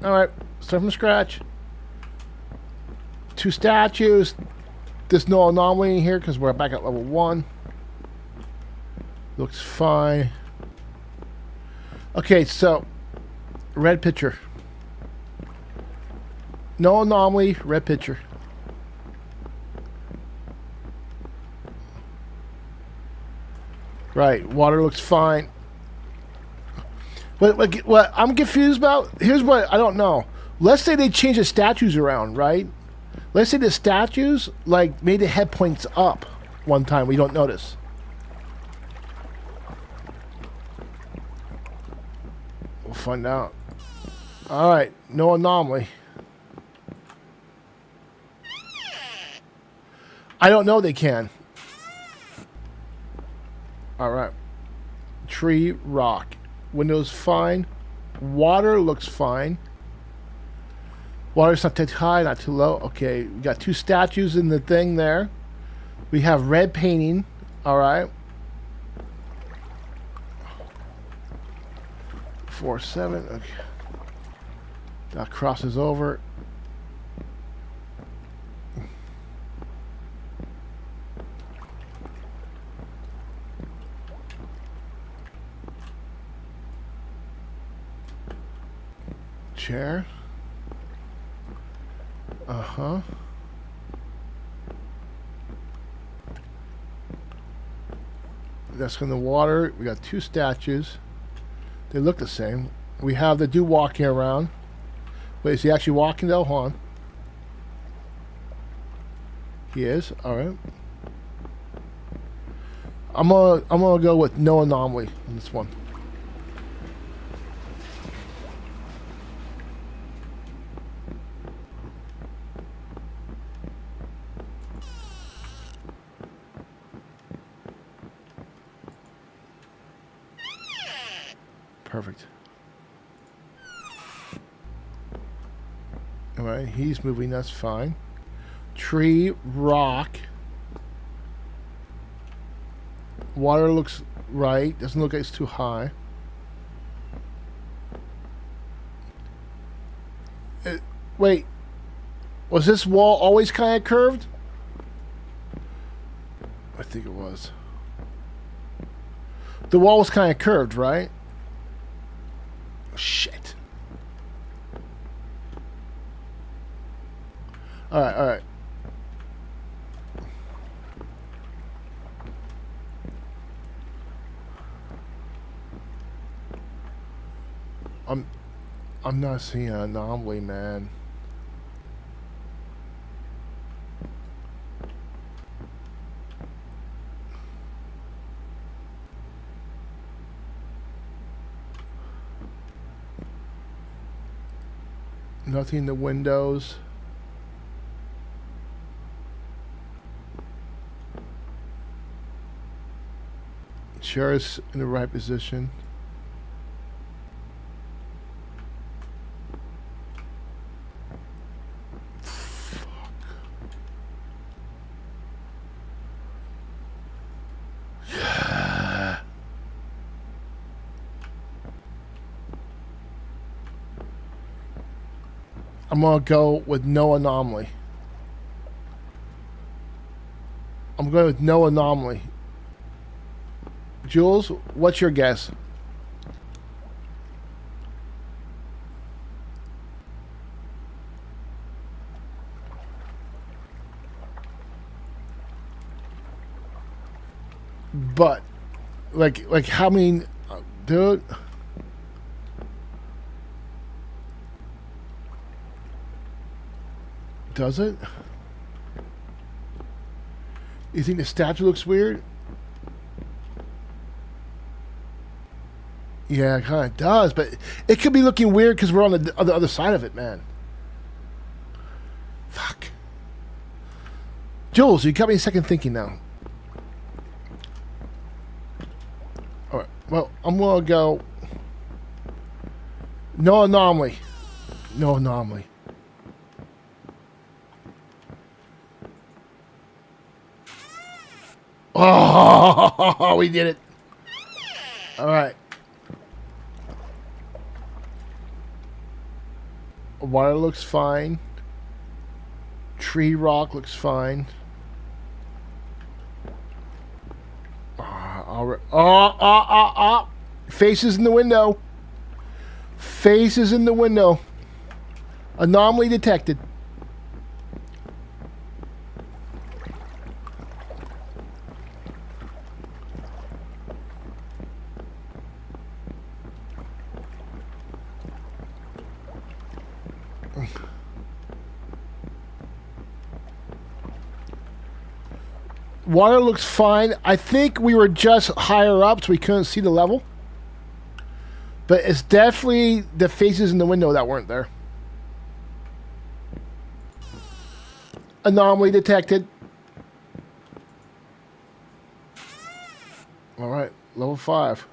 Alright. Start from scratch. 2 statues. There's no anomaly in here because we're back at level 1. Looks fine. Okay, so red picture. No anomaly, red picture. Right, water looks fine. What I'm confused about, here's what I don't know. Let's say they change the statues around, right? Let's say the statues like made the head points up one time, we don't notice. We'll find out. Alright, no anomaly. I don't know they can. Alright. Tree, rock. Windows fine. Water looks fine. Water's not too high, not too low. Okay, we got 2 statues in the thing there. We have red painting. Alright. 4, 7. Okay. That crosses over. Chair. Uh-huh. That's in the water. We got 2 statues. They look the same. We have the dude walking around. Wait, is he actually walking though? Hold on. He is. All right. I'm gonna go with no anomaly on this one. Perfect. Alright, he's moving, that's fine. Tree, rock. Water looks right. Doesn't look like it's too high. Wait. Was this wall always kind of curved? I think it was. The wall was kind of curved, right? Shit. Alright, alright. I'm not seeing an anomaly, man. Nothing in the windows. Chair's in the right position. I'm gonna go with no anomaly. I'm going with no anomaly. Jules, what's your guess? But, like how many, dude? Does it? You think the statue looks weird? Yeah, it kind of does, but it could be looking weird because we're on the other side of it, man. Fuck. Jules, you got me second thinking now. Alright, well, I'm gonna go... No anomaly. No anomaly. Oh, we did it. Alright. Water looks fine. Tree rock looks fine. Faces in the window. Faces in the window. Anomaly detected. Water looks fine. I think we were just higher up, so we couldn't see the level. But it's definitely the faces in the window that weren't there. Anomaly detected. Alright, level 5.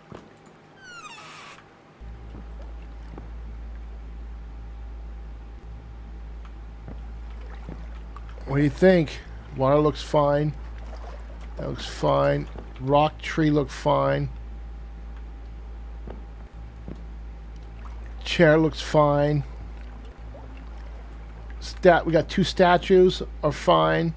What do you think? Water looks fine. That looks fine. Rock tree looked fine. Chair looks fine. We got 2 statues are fine.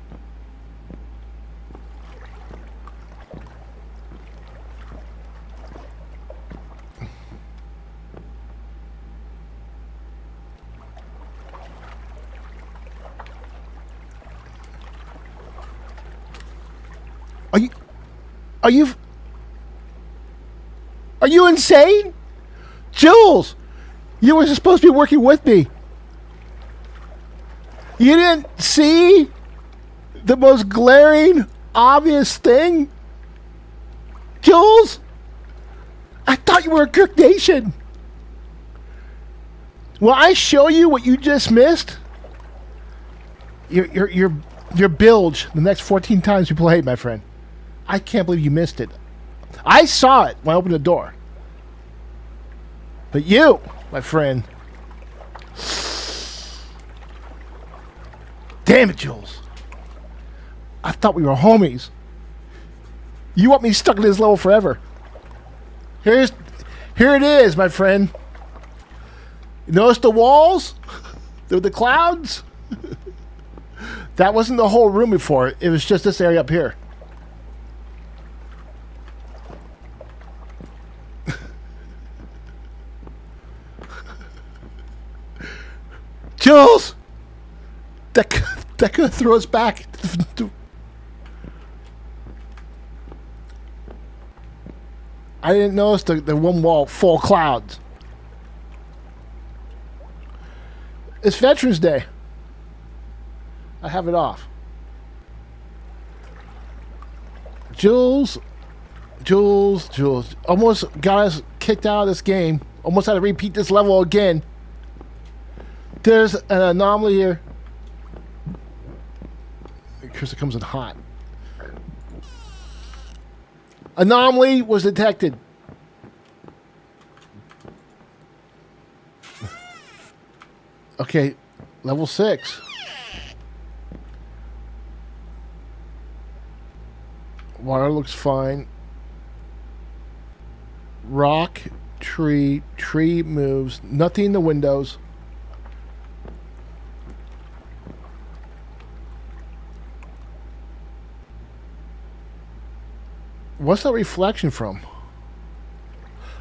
Are you insane? Jules, you were supposed to be working with me. You didn't see the most glaring, obvious thing? Jules, I thought you were a Kirk Nation. Will I show you what you just missed? Your bilge the next 14 times you play, my friend. I can't believe you missed it. I saw it when I opened the door. But you, my friend. Damn it, Jules. I thought we were homies. You want me stuck in this level forever. Here it is, my friend. You notice the walls? The clouds? That wasn't the whole room before. It was just this area up here. Jules! That could throw us back. I didn't notice the one wall full of clouds. It's Veterans Day. I have it off. Jules. Almost got us kicked out of this game. Almost had to repeat this level again. There's an anomaly here. Because it comes in hot. Anomaly was detected. Okay, level 6. Water looks fine. Rock, tree moves. Nothing in the windows. What's that reflection from?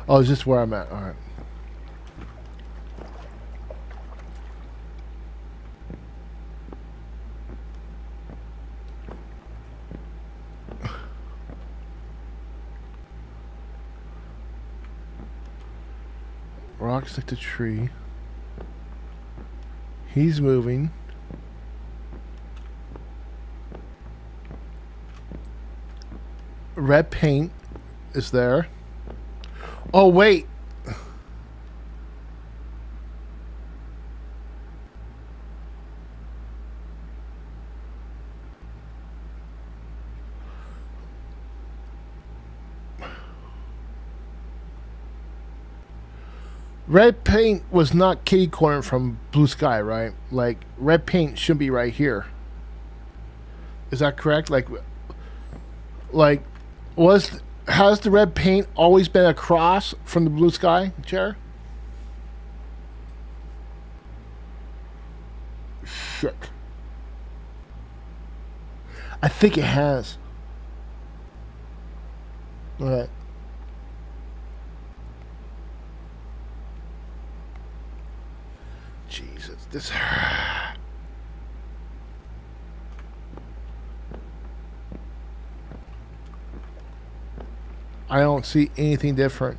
Oh, is this where I'm at? All right. Rocks like the tree. He's moving. Red paint is there. Oh, wait. Red paint was not kitty corner from Blue Sky, right? Like, red paint should be right here. Is that correct? Like has the red paint always been across from the Blue Sky chair? Shit. I think it has. All right. Jesus, this. I don't see anything different.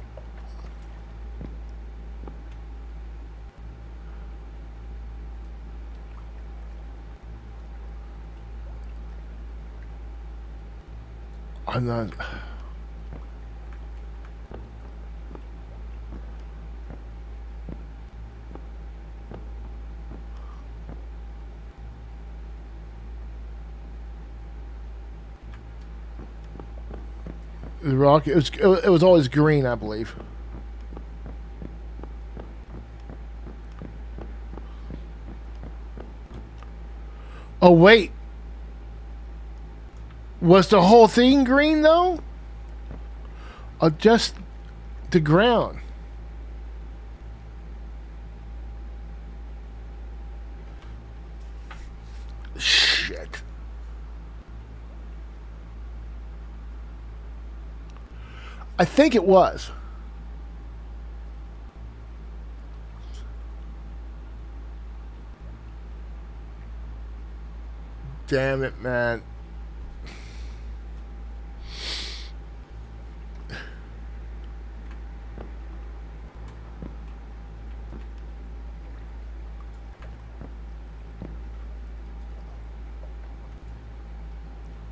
I'm not. The rock. It was always green, I believe. Oh wait. Was the whole thing green though? Or just the ground? Shit. I think it was. Damn it, man.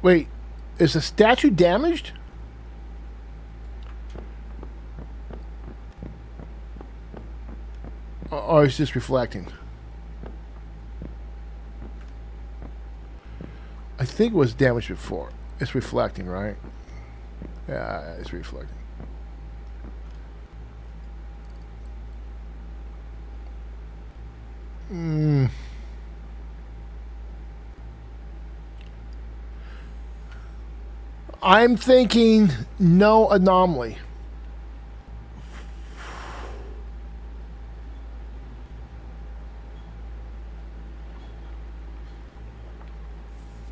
Wait, is the statue damaged? Or is this reflecting? I think it was damaged before. It's reflecting, right? Yeah, it's reflecting. I'm thinking no anomaly.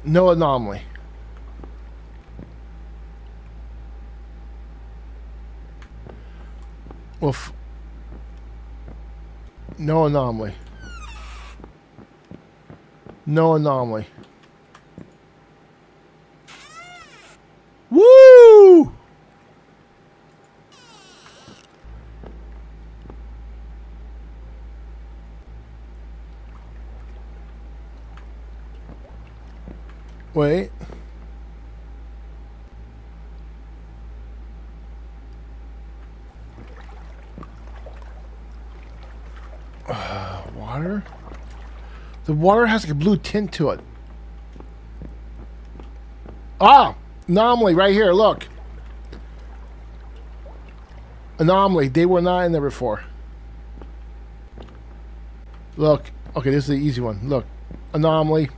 No anomaly. Well, no anomaly. No anomaly. Woo! Wait. Water? The water has like a blue tint to it. Ah! Anomaly right here, look. Anomaly. They were not in there before. Look. Okay, this is the easy one. Look. Anomaly.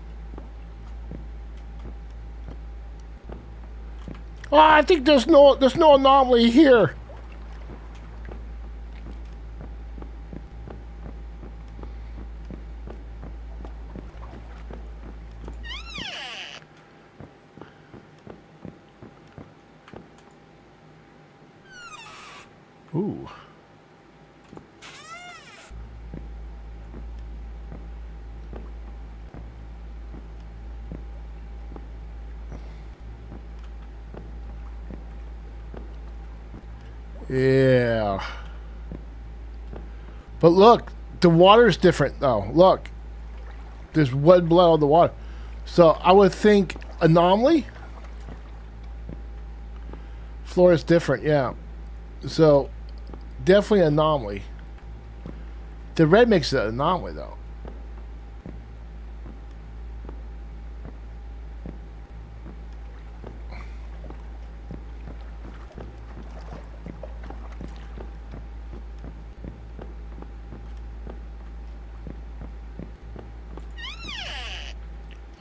Oh, I think there's no anomaly here. Ooh. Yeah. But look, the water's different though. Look. There's red blood on the water. So I would think anomaly. Floor is different, yeah. So definitely anomaly. The red makes it an anomaly though.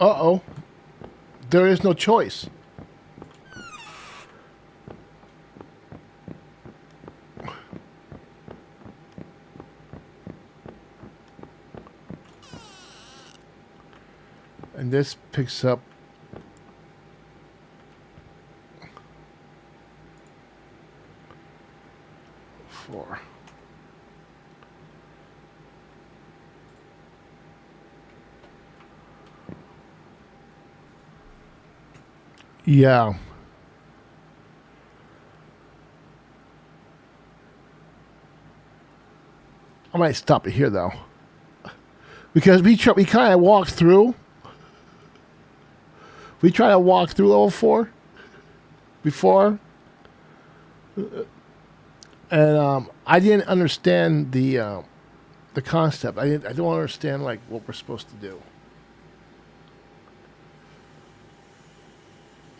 Uh-oh. There is no choice. And this picks up. Four. Yeah. I might stop it here though, because we kind of walked through. We tried to walk through level 4 before, and I didn't understand the concept. I don't understand like what we're supposed to do.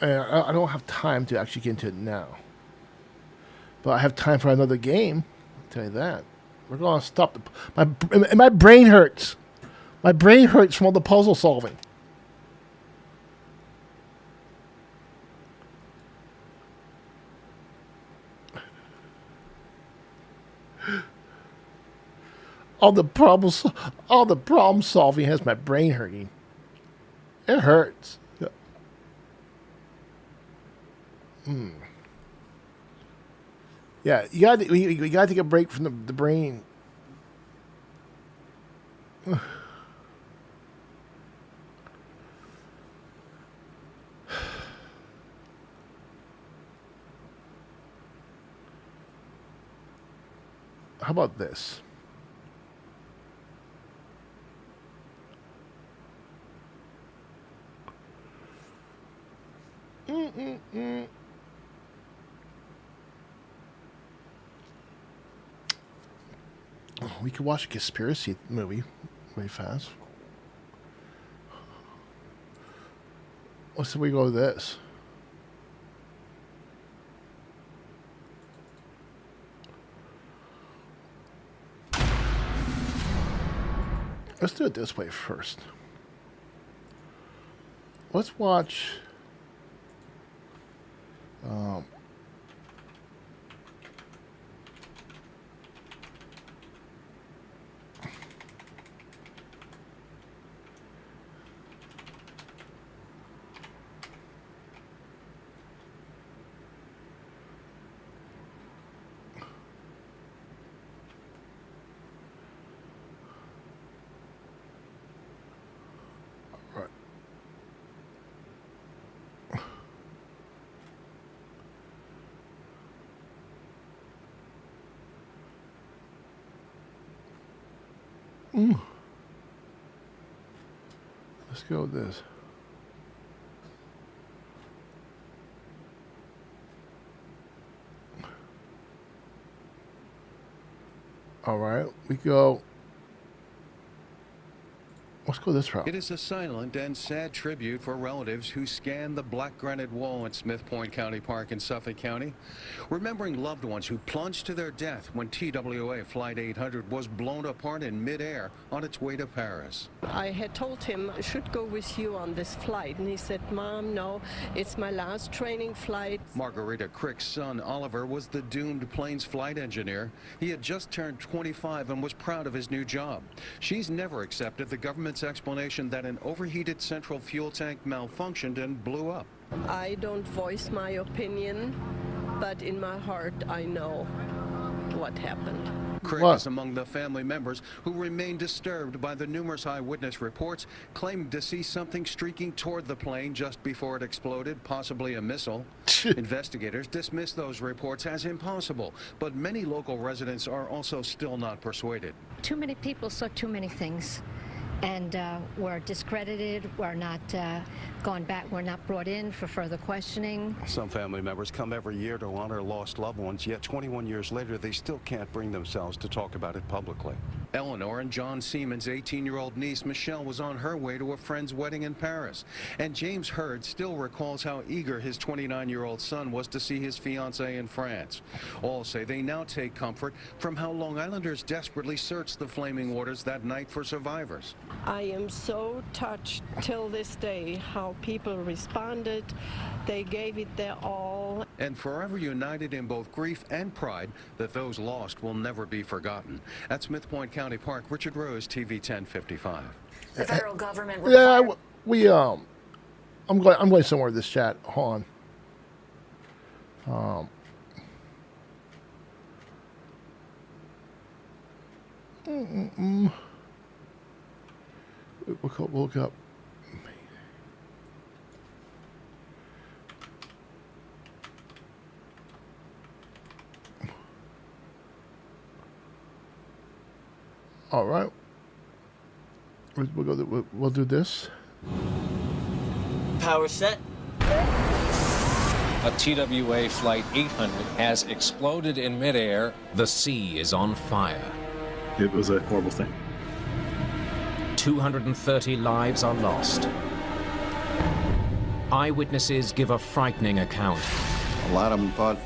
And I don't have time to actually get into it now. But I have time for another game. I'll tell you that. We're going to stop. My brain hurts. My brain hurts from all the puzzle solving. All the problem solving has my brain hurting. It hurts. Yeah, you gotta take a break from the brain. How about this? We could watch a conspiracy movie really fast. Let's say we go with this. Let's do it this way first. Let's watch. Let's go with this. All right, we go. Let's go this route. It is a silent and sad tribute for relatives who scanned the black granite wall at Smith Point County Park in Suffolk County, remembering loved ones who plunged to their death when TWA Flight 800 was blown apart in midair on its way to Paris. I had told him I should go with you on this flight, and he said, Mom, no, it's my last training flight. Margarita Crick's son, Oliver, was the doomed plane's flight engineer. He had just turned 25 and was proud of his new job. She's never accepted the government's explanation that an overheated central fuel tank malfunctioned and blew up. I don't voice my opinion, but in my heart I know what happened. Crick What? is among the family members who remain disturbed by the numerous eyewitness reports claiming to see something streaking toward the plane just before it exploded, possibly a missile. Investigators dismiss those reports as impossible, but many local residents are also still not persuaded. Too many people saw too many things, and were discredited, were not gone back, were not brought in for further questioning. Some family members come every year to honor lost loved ones, yet 21 years later they still can't bring themselves to talk about it publicly. Eleanor and John Seaman's 18-year-old niece Michelle was on her way to a friend's wedding in Paris, and James Hurd still recalls how eager his 29-year-old son was to see his fiancée in France. All say they now take comfort from how Long Islanders desperately searched the flaming waters that night for survivors. I am so touched till this day how people responded. They gave it their all. And forever united in both grief and pride that those lost will never be forgotten. At Smith Point County Park, Richard Rose, TV 1055. The federal government Yeah, required... I'm going somewhere with this chat. Hold on. We'll look up. All right. We'll do this. Power set. A TWA Flight 800 has exploded in midair. The sea is on fire. It was a horrible thing. 230 lives are lost. Eyewitnesses give a frightening account. A lot of them thought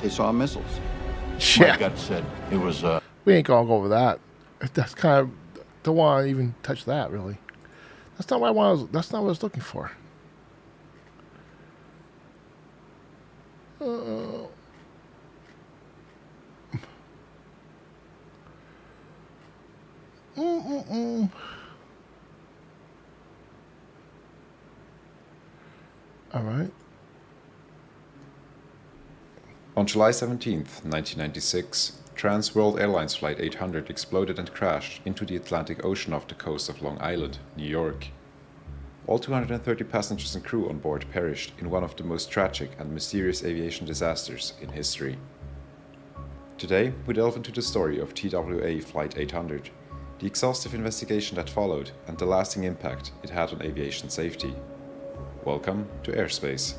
they saw missiles. Yeah. My gut said it was We ain't gonna go over that. That's kind of don't want to even touch that really. That's not what I was. That's not what I was looking for. All right. On July 17th, 1996, Trans World Airlines Flight 800 exploded and crashed into the Atlantic Ocean off the coast of Long Island, New York. All 230 passengers and crew on board perished in one of the most tragic and mysterious aviation disasters in history. Today, we delve into the story of TWA Flight 800, the exhaustive investigation that followed, and the lasting impact it had on aviation safety. Welcome to Airspace.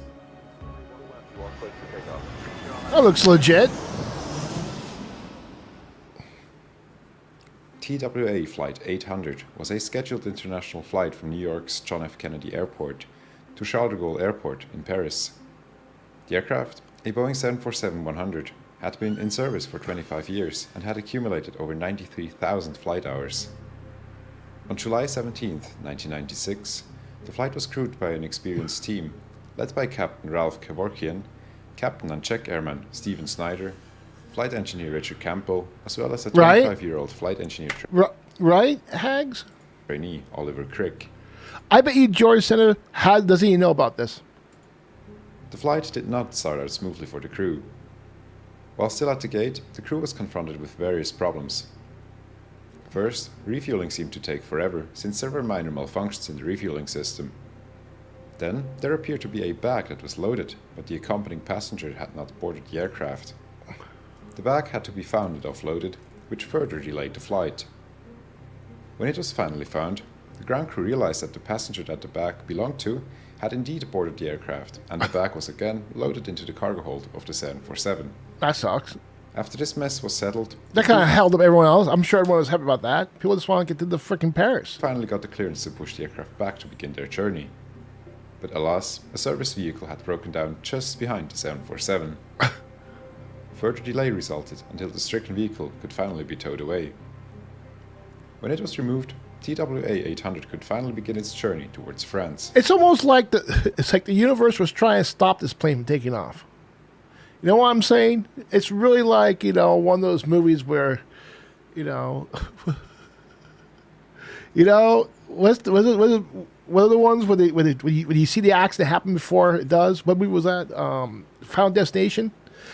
That looks legit. TWA Flight 800 was a scheduled international flight from New York's John F. Kennedy Airport to Charles de Gaulle Airport in Paris. The aircraft, a Boeing 747-100, had been in service for 25 years and had accumulated over 93,000 flight hours. On July 17, 1996, the flight was crewed by an experienced team led by Captain Ralph Kevorkian, Captain and Czech Airman Steven Snyder, Flight Engineer Richard Campbell, as well as a 25-year-old Flight Engineer right, Hags? trainee Oliver Crick. I bet you George Senator doesn't even know about this. The flight did not start out smoothly for the crew. While still at the gate, the crew was confronted with various problems. First, refueling seemed to take forever, since there were minor malfunctions in the refueling system. Then, there appeared to be a bag that was loaded, but the accompanying passenger had not boarded the aircraft. The bag had to be found and offloaded, which further delayed the flight. When it was finally found, the ground crew realized that the passenger that the bag belonged to had indeed boarded the aircraft, and the bag was again loaded into the cargo hold of the 747. That sucks. After this mess was settled, That kind of held up everyone else. I'm sure everyone was happy about that. People just want to get to the freaking Paris. finally got the clearance to push the aircraft back to begin their journey. But alas, a service vehicle had broken down just behind the 747. Further delay resulted until the stricken vehicle could finally be towed away. When it was removed, TWA 800 could finally begin its journey towards France. It's almost like the universe was trying to stop this plane from taking off. You know what I'm saying? It's really like, one of those movies where, what are the ones where when you see the accident happen before it does? What movie was that? Final Destination?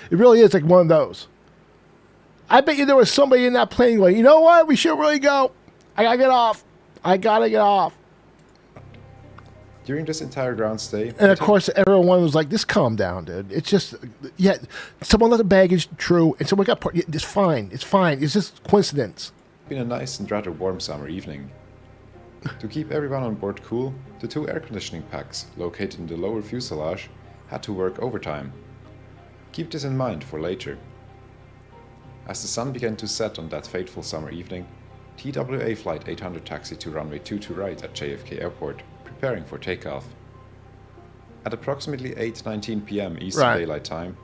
It really is like one of those. I bet you there was somebody in that plane going, you know what? We should really go. I gotta get off. I gotta get off. During this entire ground stay, And of course, everyone was like, "Just calm down, dude. It's just, someone let the baggage through, and someone got it's fine. It's fine. It's just coincidence." it's been a nice and rather warm summer evening. To keep everyone on board cool, the 2 air conditioning packs located in the lower fuselage had to work overtime. Keep this in mind for later. As the sun began to set on that fateful summer evening, TWA Flight 800 taxied to runway 22 right at JFK Airport, preparing for takeoff. At approximately 8:19 p.m. Eastern Daylight Time,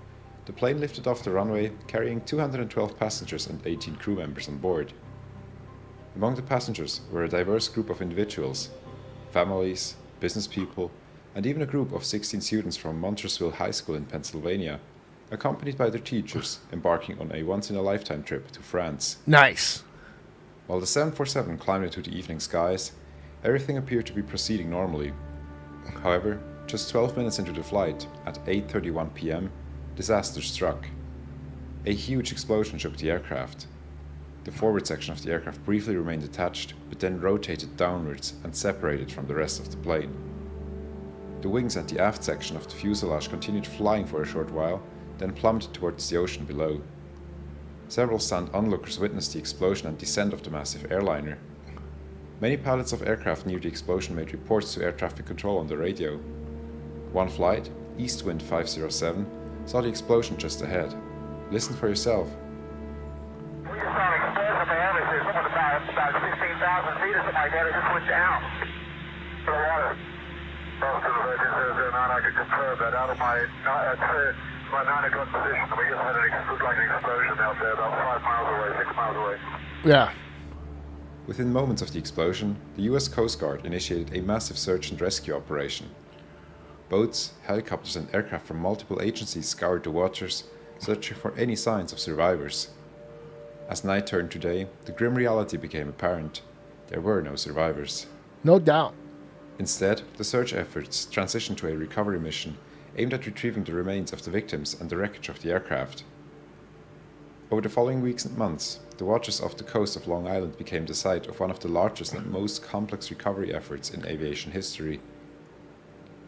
the plane lifted off the runway carrying 212 passengers and 18 crew members on board. Among the passengers were a diverse group of individuals, families, business people, and even a group of 16 students from Montoursville High School in Pennsylvania, accompanied by their teachers, embarking on a once-in-a-lifetime trip to France. Nice. While the 747 climbed into the evening skies, everything appeared to be proceeding normally. However, just 12 minutes into the flight, at 8:31 p.m., disaster struck. A huge explosion shook the aircraft. The forward section of the aircraft briefly remained attached, but then rotated downwards and separated from the rest of the plane. The wings and the aft section of the fuselage continued flying for a short while, then plummeted towards the ocean below. Several stunned onlookers witnessed the explosion and descent of the massive airliner. Many pilots of aircraft near the explosion made reports to air traffic control on the radio. One flight, Eastwind 507, saw the explosion just ahead. Listen for yourself. We just saw an explosion, man. There's someone about 16,000 feet or something like that. It just went down to the water. Both to the Virgin 009, I could confirm that out of my 9 o'clock position. We just had an explosion out there about 5 miles away, 6 miles away. Yeah. Within moments of the explosion, the US Coast Guard initiated a massive search and rescue operation. Boats, helicopters, and aircraft from multiple agencies scoured the waters, searching for any signs of survivors. As night turned to day, the grim reality became apparent. There were no survivors. No doubt. Instead, the search efforts transitioned to a recovery mission aimed at retrieving the remains of the victims and the wreckage of the aircraft. Over the following weeks and months, the waters off the coast of Long Island became the site of one of the largest and most complex recovery efforts in aviation history.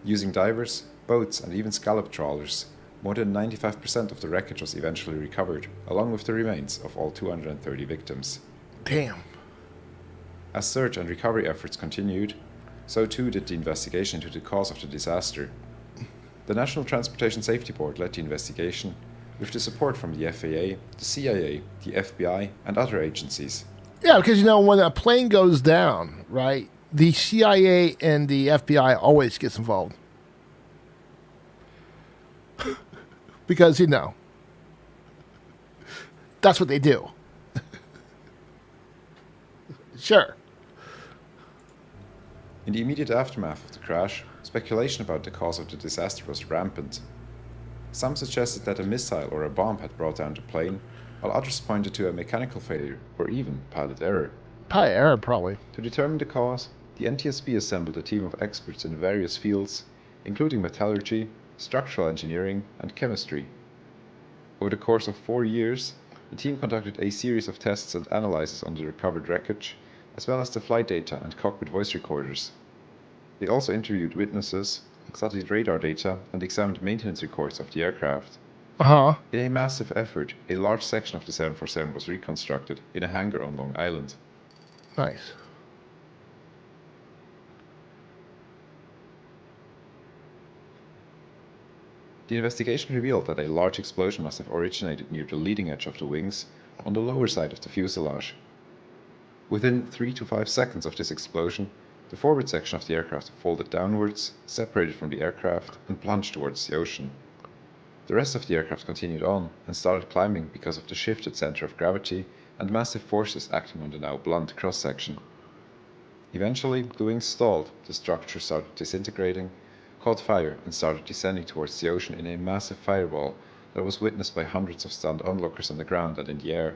Using divers, boats, and even scallop trawlers, more than 95% of the wreckage was eventually recovered, along with the remains of all 230 victims. Damn. As search and recovery efforts continued, so too did the investigation into the cause of the disaster. The National Transportation Safety Board led the investigation, with the support from the FAA, the CIA, the FBI, and other agencies. Yeah, because, when a plane goes down, right, the CIA and the FBI always gets involved. Because, that's what they do. Sure. In the immediate aftermath of the crash, speculation about the cause of the disaster was rampant. Some suggested that a missile or a bomb had brought down the plane, while others pointed to a mechanical failure or even pilot error. Pilot error, probably. To determine the cause, the NTSB assembled a team of experts in various fields, including metallurgy, structural engineering, and chemistry. Over the course of 4 years, the team conducted a series of tests and analyses on the recovered wreckage, as well as the flight data and cockpit voice recorders. They also interviewed witnesses, studied radar data, and examined maintenance records of the aircraft. Uh-huh. In a massive effort, a large section of the 747 was reconstructed in a hangar on Long Island. Nice. The investigation revealed that a large explosion must have originated near the leading edge of the wings, on the lower side of the fuselage. Within 3 to 5 seconds of this explosion, the forward section of the aircraft folded downwards, separated from the aircraft, and plunged towards the ocean. The rest of the aircraft continued on and started climbing because of the shifted center of gravity and massive forces acting on the now blunt cross-section. Eventually, the wings stalled, the structure started disintegrating, caught fire, and started descending towards the ocean in a massive fireball that was witnessed by hundreds of stunned onlookers on the ground and in the air.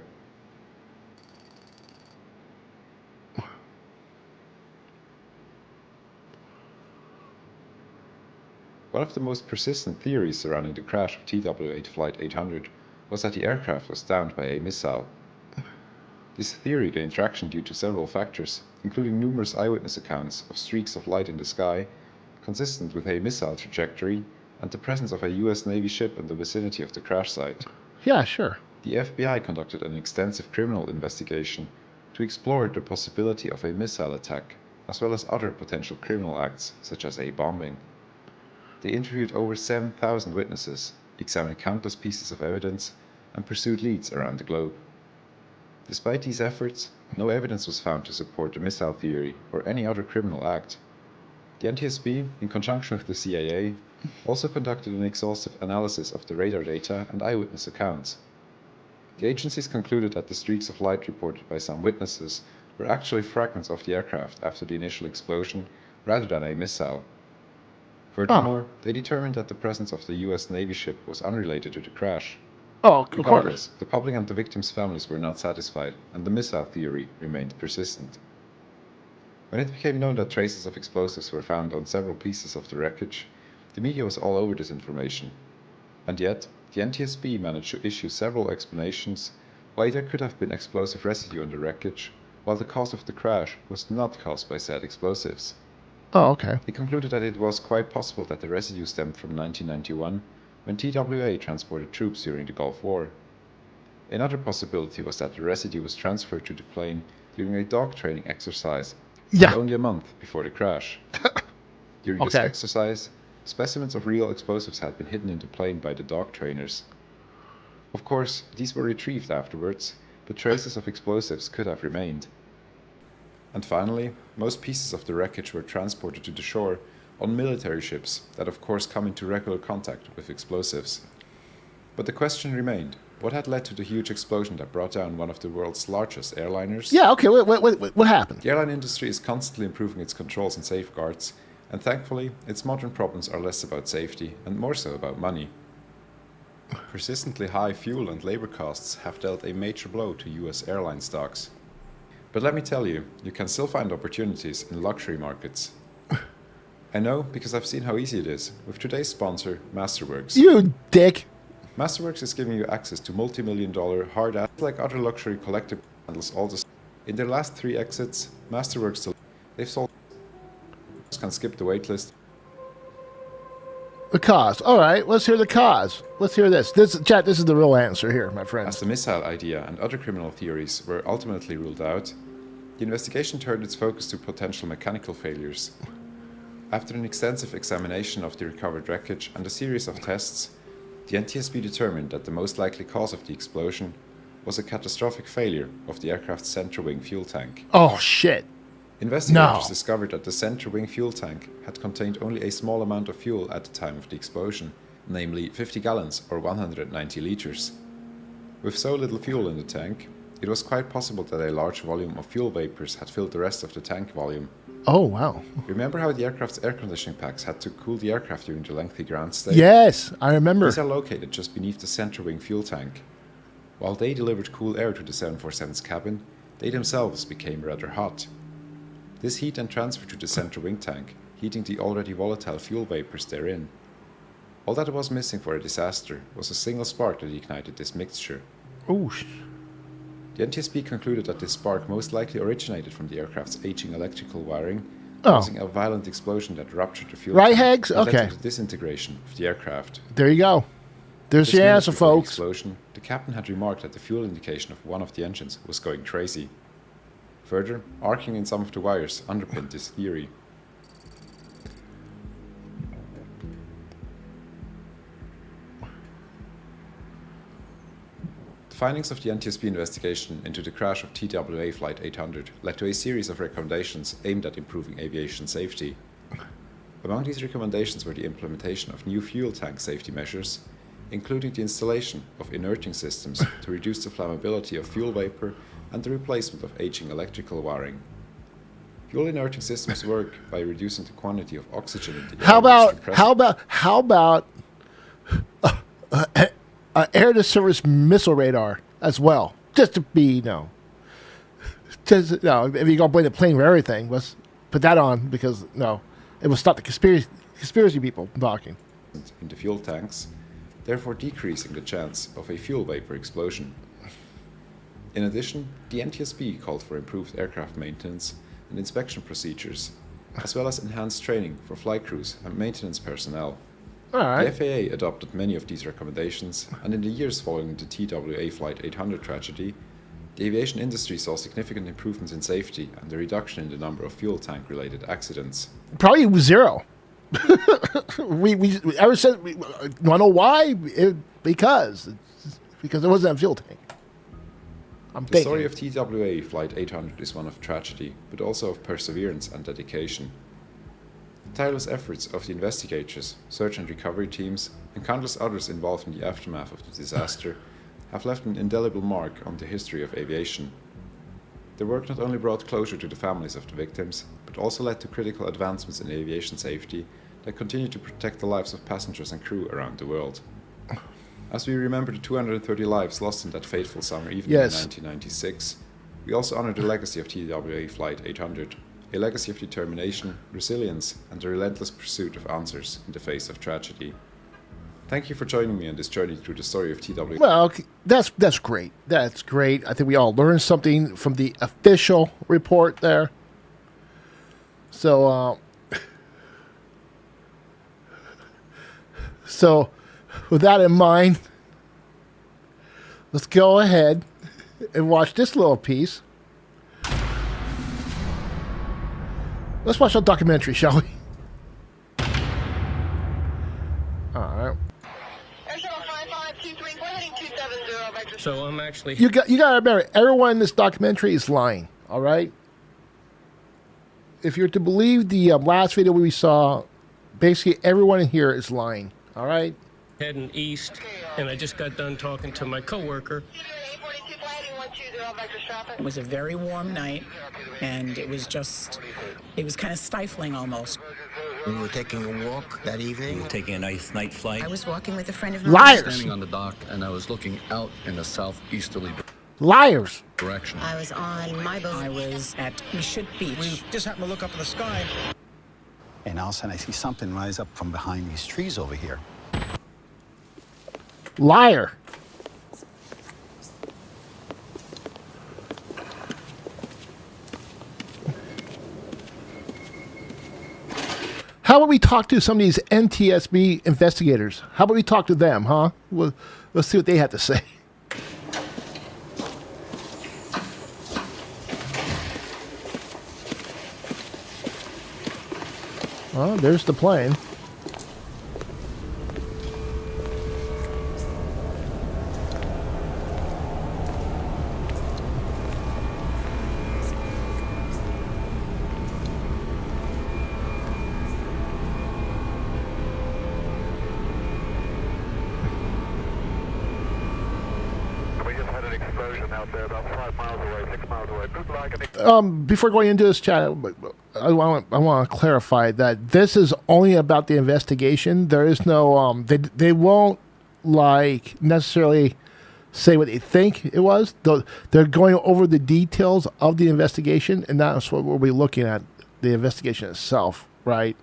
One of the most persistent theories surrounding the crash of TWA Flight 800 was that the aircraft was downed by a missile. This theory gained traction due to several factors, including numerous eyewitness accounts of streaks of light in the sky, consistent with a missile trajectory, and the presence of a US Navy ship in the vicinity of the crash site. Yeah, sure. The FBI conducted an extensive criminal investigation to explore the possibility of a missile attack, as well as other potential criminal acts, such as a bombing. They interviewed over 7,000 witnesses, examined countless pieces of evidence, and pursued leads around the globe. Despite these efforts, no evidence was found to support the missile theory or any other criminal act. The NTSB, in conjunction with the CIA, also conducted an exhaustive analysis of the radar data and eyewitness accounts. The agencies concluded that the streaks of light reported by some witnesses were actually fragments of the aircraft after the initial explosion, rather than a missile. Furthermore, they determined that the presence of the US Navy ship was unrelated to the crash. Oh, of Regardless, course. the public and the victims' families were not satisfied, and the missile theory remained persistent. When it became known that traces of explosives were found on several pieces of the wreckage, the media was all over this information. And yet, the NTSB managed to issue several explanations why there could have been explosive residue on the wreckage, while the cause of the crash was not caused by said explosives. Oh, okay. They concluded that it was quite possible that the residue stemmed from 1991, when TWA transported troops during the Gulf War. Another possibility was that the residue was transferred to the plane during a dog training exercise, only a month before the crash. During this exercise, specimens of real explosives had been hidden in the plane by the dog trainers. Of course, these were retrieved afterwards, but traces of explosives could have remained. And finally, most pieces of the wreckage were transported to the shore on military ships that of course come into regular contact with explosives. But the question remained, what had led to the huge explosion that brought down one of the world's largest airliners? Yeah, okay, what happened? The airline industry is constantly improving its controls and safeguards, and thankfully, its modern problems are less about safety and more so about money. Persistently high fuel and labor costs have dealt a major blow to US airline stocks. But let me tell you, you can still find opportunities in luxury markets. I know because I've seen how easy it is with today's sponsor, Masterworks. You dick! Masterworks is giving you access to multi-million-dollar hard assets like other luxury collectible handles all the. In their last 3 exits, Masterworks they've sold. Can skip the waitlist. The cause. All right, let's hear the cause. Let's hear this. Chat, this is the real answer here, my friend. As the missile idea and other criminal theories were ultimately ruled out, the investigation turned its focus to potential mechanical failures. After an extensive examination of the recovered wreckage and a series of tests, the NTSB determined that the most likely cause of the explosion was a catastrophic failure of the aircraft's center wing fuel tank. Oh, shit. Investigators discovered that the center wing fuel tank had contained only a small amount of fuel at the time of the explosion, namely 50 gallons or 190 liters. With so little fuel in the tank, it was quite possible that a large volume of fuel vapors had filled the rest of the tank volume. Oh, wow. Remember how the aircraft's air conditioning packs had to cool the aircraft during the lengthy ground stay? Yes, I remember. These are located just beneath the center wing fuel tank. While they delivered cool air to the 747's cabin, they themselves became rather hot. This heat then transferred to the center wing tank, heating the already volatile fuel vapors therein. All that was missing for a disaster was a single spark that ignited this mixture. Ooh. The NTSB concluded that this spark most likely originated from the aircraft's aging electrical wiring, causing a violent explosion that ruptured the fuel tank Hags? and Okay. led to the disintegration of the aircraft. There you go. There's Just your minutes answer, before the folks. explosion, the captain had remarked that the fuel indication of one of the engines was going crazy. Further, arcing in some of the wires underpinned this theory. findings of the NTSB investigation into the crash of TWA Flight 800 led to a series of recommendations aimed at improving aviation safety. Among these recommendations were the implementation of new fuel tank safety measures, including the installation of inerting systems to reduce the flammability of fuel vapor and the replacement of aging electrical wiring. Fuel inerting systems work by reducing the quantity of oxygen in the air. How about air to surface missile radar as well? Just to be, if you're gonna blame the plane for everything, let's put that on, because it will stop the conspiracy people talking. Into fuel tanks, therefore decreasing the chance of a fuel vapor explosion. In addition, the NTSB called for improved aircraft maintenance and inspection procedures, as well as enhanced training for flight crews and maintenance personnel. Right. The FAA adopted many of these recommendations, and in the years following the TWA Flight 800 tragedy, the aviation industry saw significant improvements in safety and a reduction in the number of fuel tank-related accidents. Probably zero. we ever since, want to know why? Because it wasn't a fuel tank. The story of TWA Flight 800 is one of tragedy, but also of perseverance and dedication. The tireless efforts of the investigators, search and recovery teams, and countless others involved in the aftermath of the disaster have left an indelible mark on the history of aviation. Their work not only brought closure to the families of the victims, but also led to critical advancements in aviation safety that continue to protect the lives of passengers and crew around the world. As we remember the 230 lives lost in that fateful summer evening in 1996, we also honor the legacy of TWA Flight 800, a legacy of determination, resilience, and the relentless pursuit of answers in the face of tragedy. Thank you for joining me on this journey through the story of TWA. Well, that's great. That's great. I think we all learned something from the official report there. So, with that in mind, let's go ahead and watch this little piece. Let's watch a documentary, shall we? All right. So I'm actually... You got to remember, everyone in this documentary is lying, all right? If you're to believe the last video we saw, basically everyone in here is lying, all right? Heading east, and I just got done talking to my coworker. It was a very warm night, and it was kind of stifling almost. We were taking a walk that evening. We were taking a nice night flight. I was walking with a friend of mine. Liars! Standing on the dock, and I was looking out in a southeasterly Liars! direction. I was on my boat. I was at Michoud Beach. We just happened to look up in the sky. And all of a sudden, I see something rise up from behind these trees over here. Liar! How about we talk to some of these NTSB investigators? How about we talk to them, huh? Let's see what they have to say. Oh, there's the plane. Before going into this chat, I want to clarify that this is only about the investigation. There is no they won't necessarily say what they think it was. They're going over the details of the investigation, and that's what we'll be looking at, the investigation itself, right?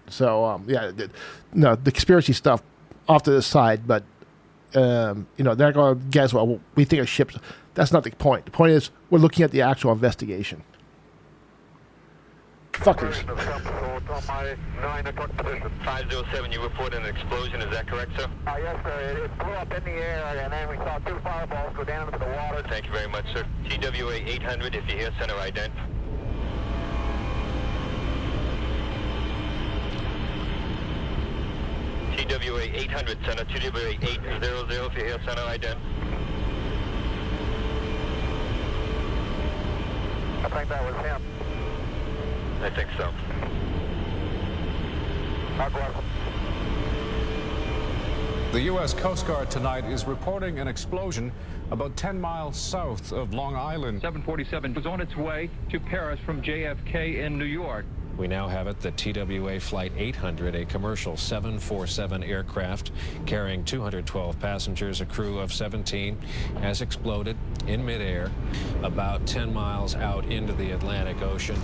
So the conspiracy stuff off to the side, but they're not going to guess, well, we think a ship's... That's not the point. The point is, we're looking at the actual investigation. Fuckers. 507, you reported an explosion, is that correct, sir? Yes, sir. It blew up in the air, and then we saw two fireballs go down into the water. Thank you very much, sir. TWA 800, if you hear, center ident. TWA 800, center, TWA 800, if you hear, center ident. I think that was him. I think so. God bless him. The U.S. Coast Guard tonight is reporting an explosion about 10 miles south of Long Island. 747 was on its way to Paris from JFK in New York. We now have it, the TWA Flight 800, a commercial 747 aircraft carrying 212 passengers, a crew of 17, has exploded in midair about 10 miles out into the Atlantic Ocean.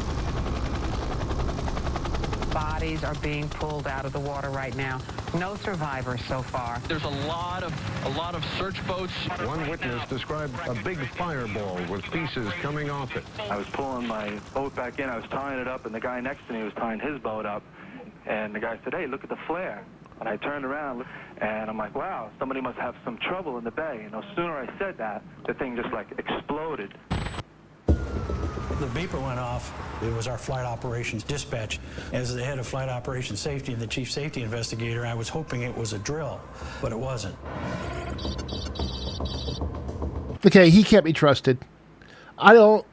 Bodies are being pulled out of the water right now. No survivors so far. There's a lot of search boats. One witness described a big fireball with pieces coming off it. I was pulling my boat back in, I was tying it up, and the guy next to me was tying his boat up. And the guy said, "Hey, look at the flare." And I turned around, and I'm like, wow, somebody must have some trouble in the bay. And no sooner I said that, the thing just like exploded. The beeper went off. It was our flight operations dispatch. As the head of flight operations safety and the chief safety investigator, I was hoping it was a drill, but it wasn't. Okay, he can't be trusted. I don't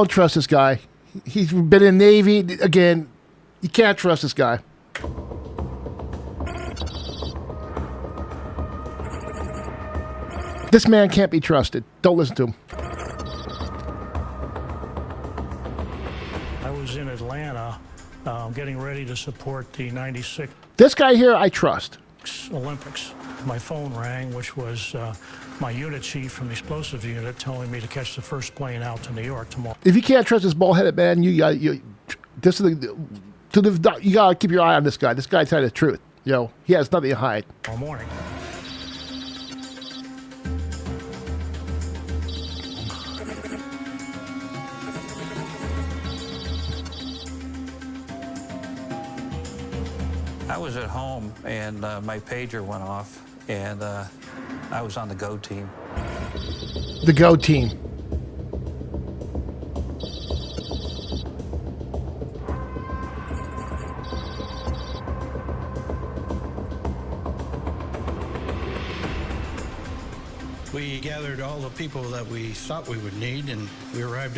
trust this guy. He's been in Navy. Again, you can't trust this guy. This man can't be trusted. Don't listen to him. I was in Atlanta getting ready to support the 96 This guy here, I trust. Olympics. My phone rang, which was my unit chief from the explosive unit telling me to catch the first plane out to New York tomorrow. If you can't trust this bald-headed man, you gotta keep your eye on this guy. This guy's telling the truth. You know, he has nothing to hide. Tomorrow morning. I was at home, and my pager went off, and I was on the Go team. The Go team. We gathered all the people that we thought we would need, and we arrived